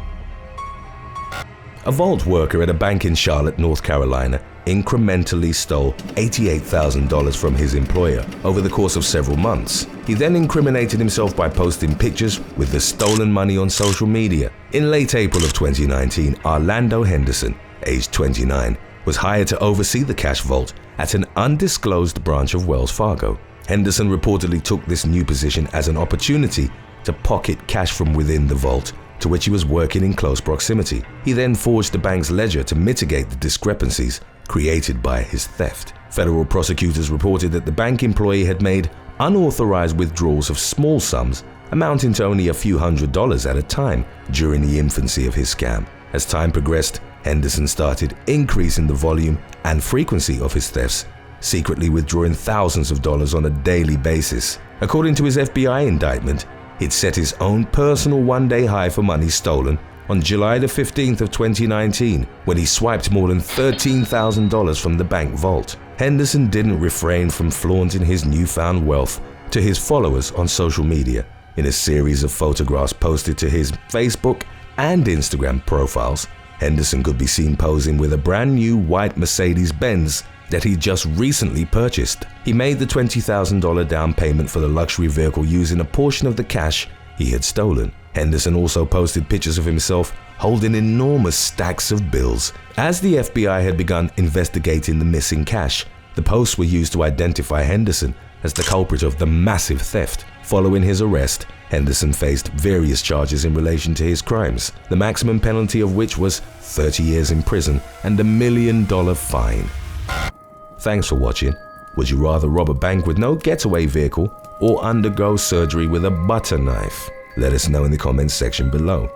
A vault worker at a bank in Charlotte, North Carolina, incrementally stole $88,000 from his employer over the course of several months. He then incriminated himself by posting pictures with the stolen money on social media. In late April of 2019, Orlando Henderson, aged 29, was hired to oversee the cash vault at an undisclosed branch of Wells Fargo. Henderson reportedly took this new position as an opportunity to pocket cash from within the vault, to which he was working in close proximity. He then forged the bank's ledger to mitigate the discrepancies created by his theft. Federal prosecutors reported that the bank employee had made unauthorized withdrawals of small sums amounting to only a few $100s at a time during the infancy of his scam. As time progressed, Henderson started increasing the volume and frequency of his thefts, secretly withdrawing thousands of dollars on a daily basis. According to his FBI indictment, he'd set his own personal one-day high for money stolen on July the 15th of 2019, when he swiped more than $13,000 from the bank vault. Henderson didn't refrain from flaunting his newfound wealth to his followers on social media. In a series of photographs posted to his Facebook and Instagram profiles, Henderson could be seen posing with a brand new white Mercedes-Benz that he just recently purchased. He made the $20,000 down payment for the luxury vehicle using a portion of the cash he had stolen. Henderson also posted pictures of himself holding enormous stacks of bills. As the FBI had begun investigating the missing cash, the posts were used to identify Henderson as the culprit of the massive theft. Following his arrest, Henderson faced various charges in relation to his crimes, the maximum penalty of which was 30 years in prison and $1 million fine. Thanks for watching. Would you rather rob a bank with no getaway vehicle or undergo surgery with a butter knife? Let us know in the comments section below.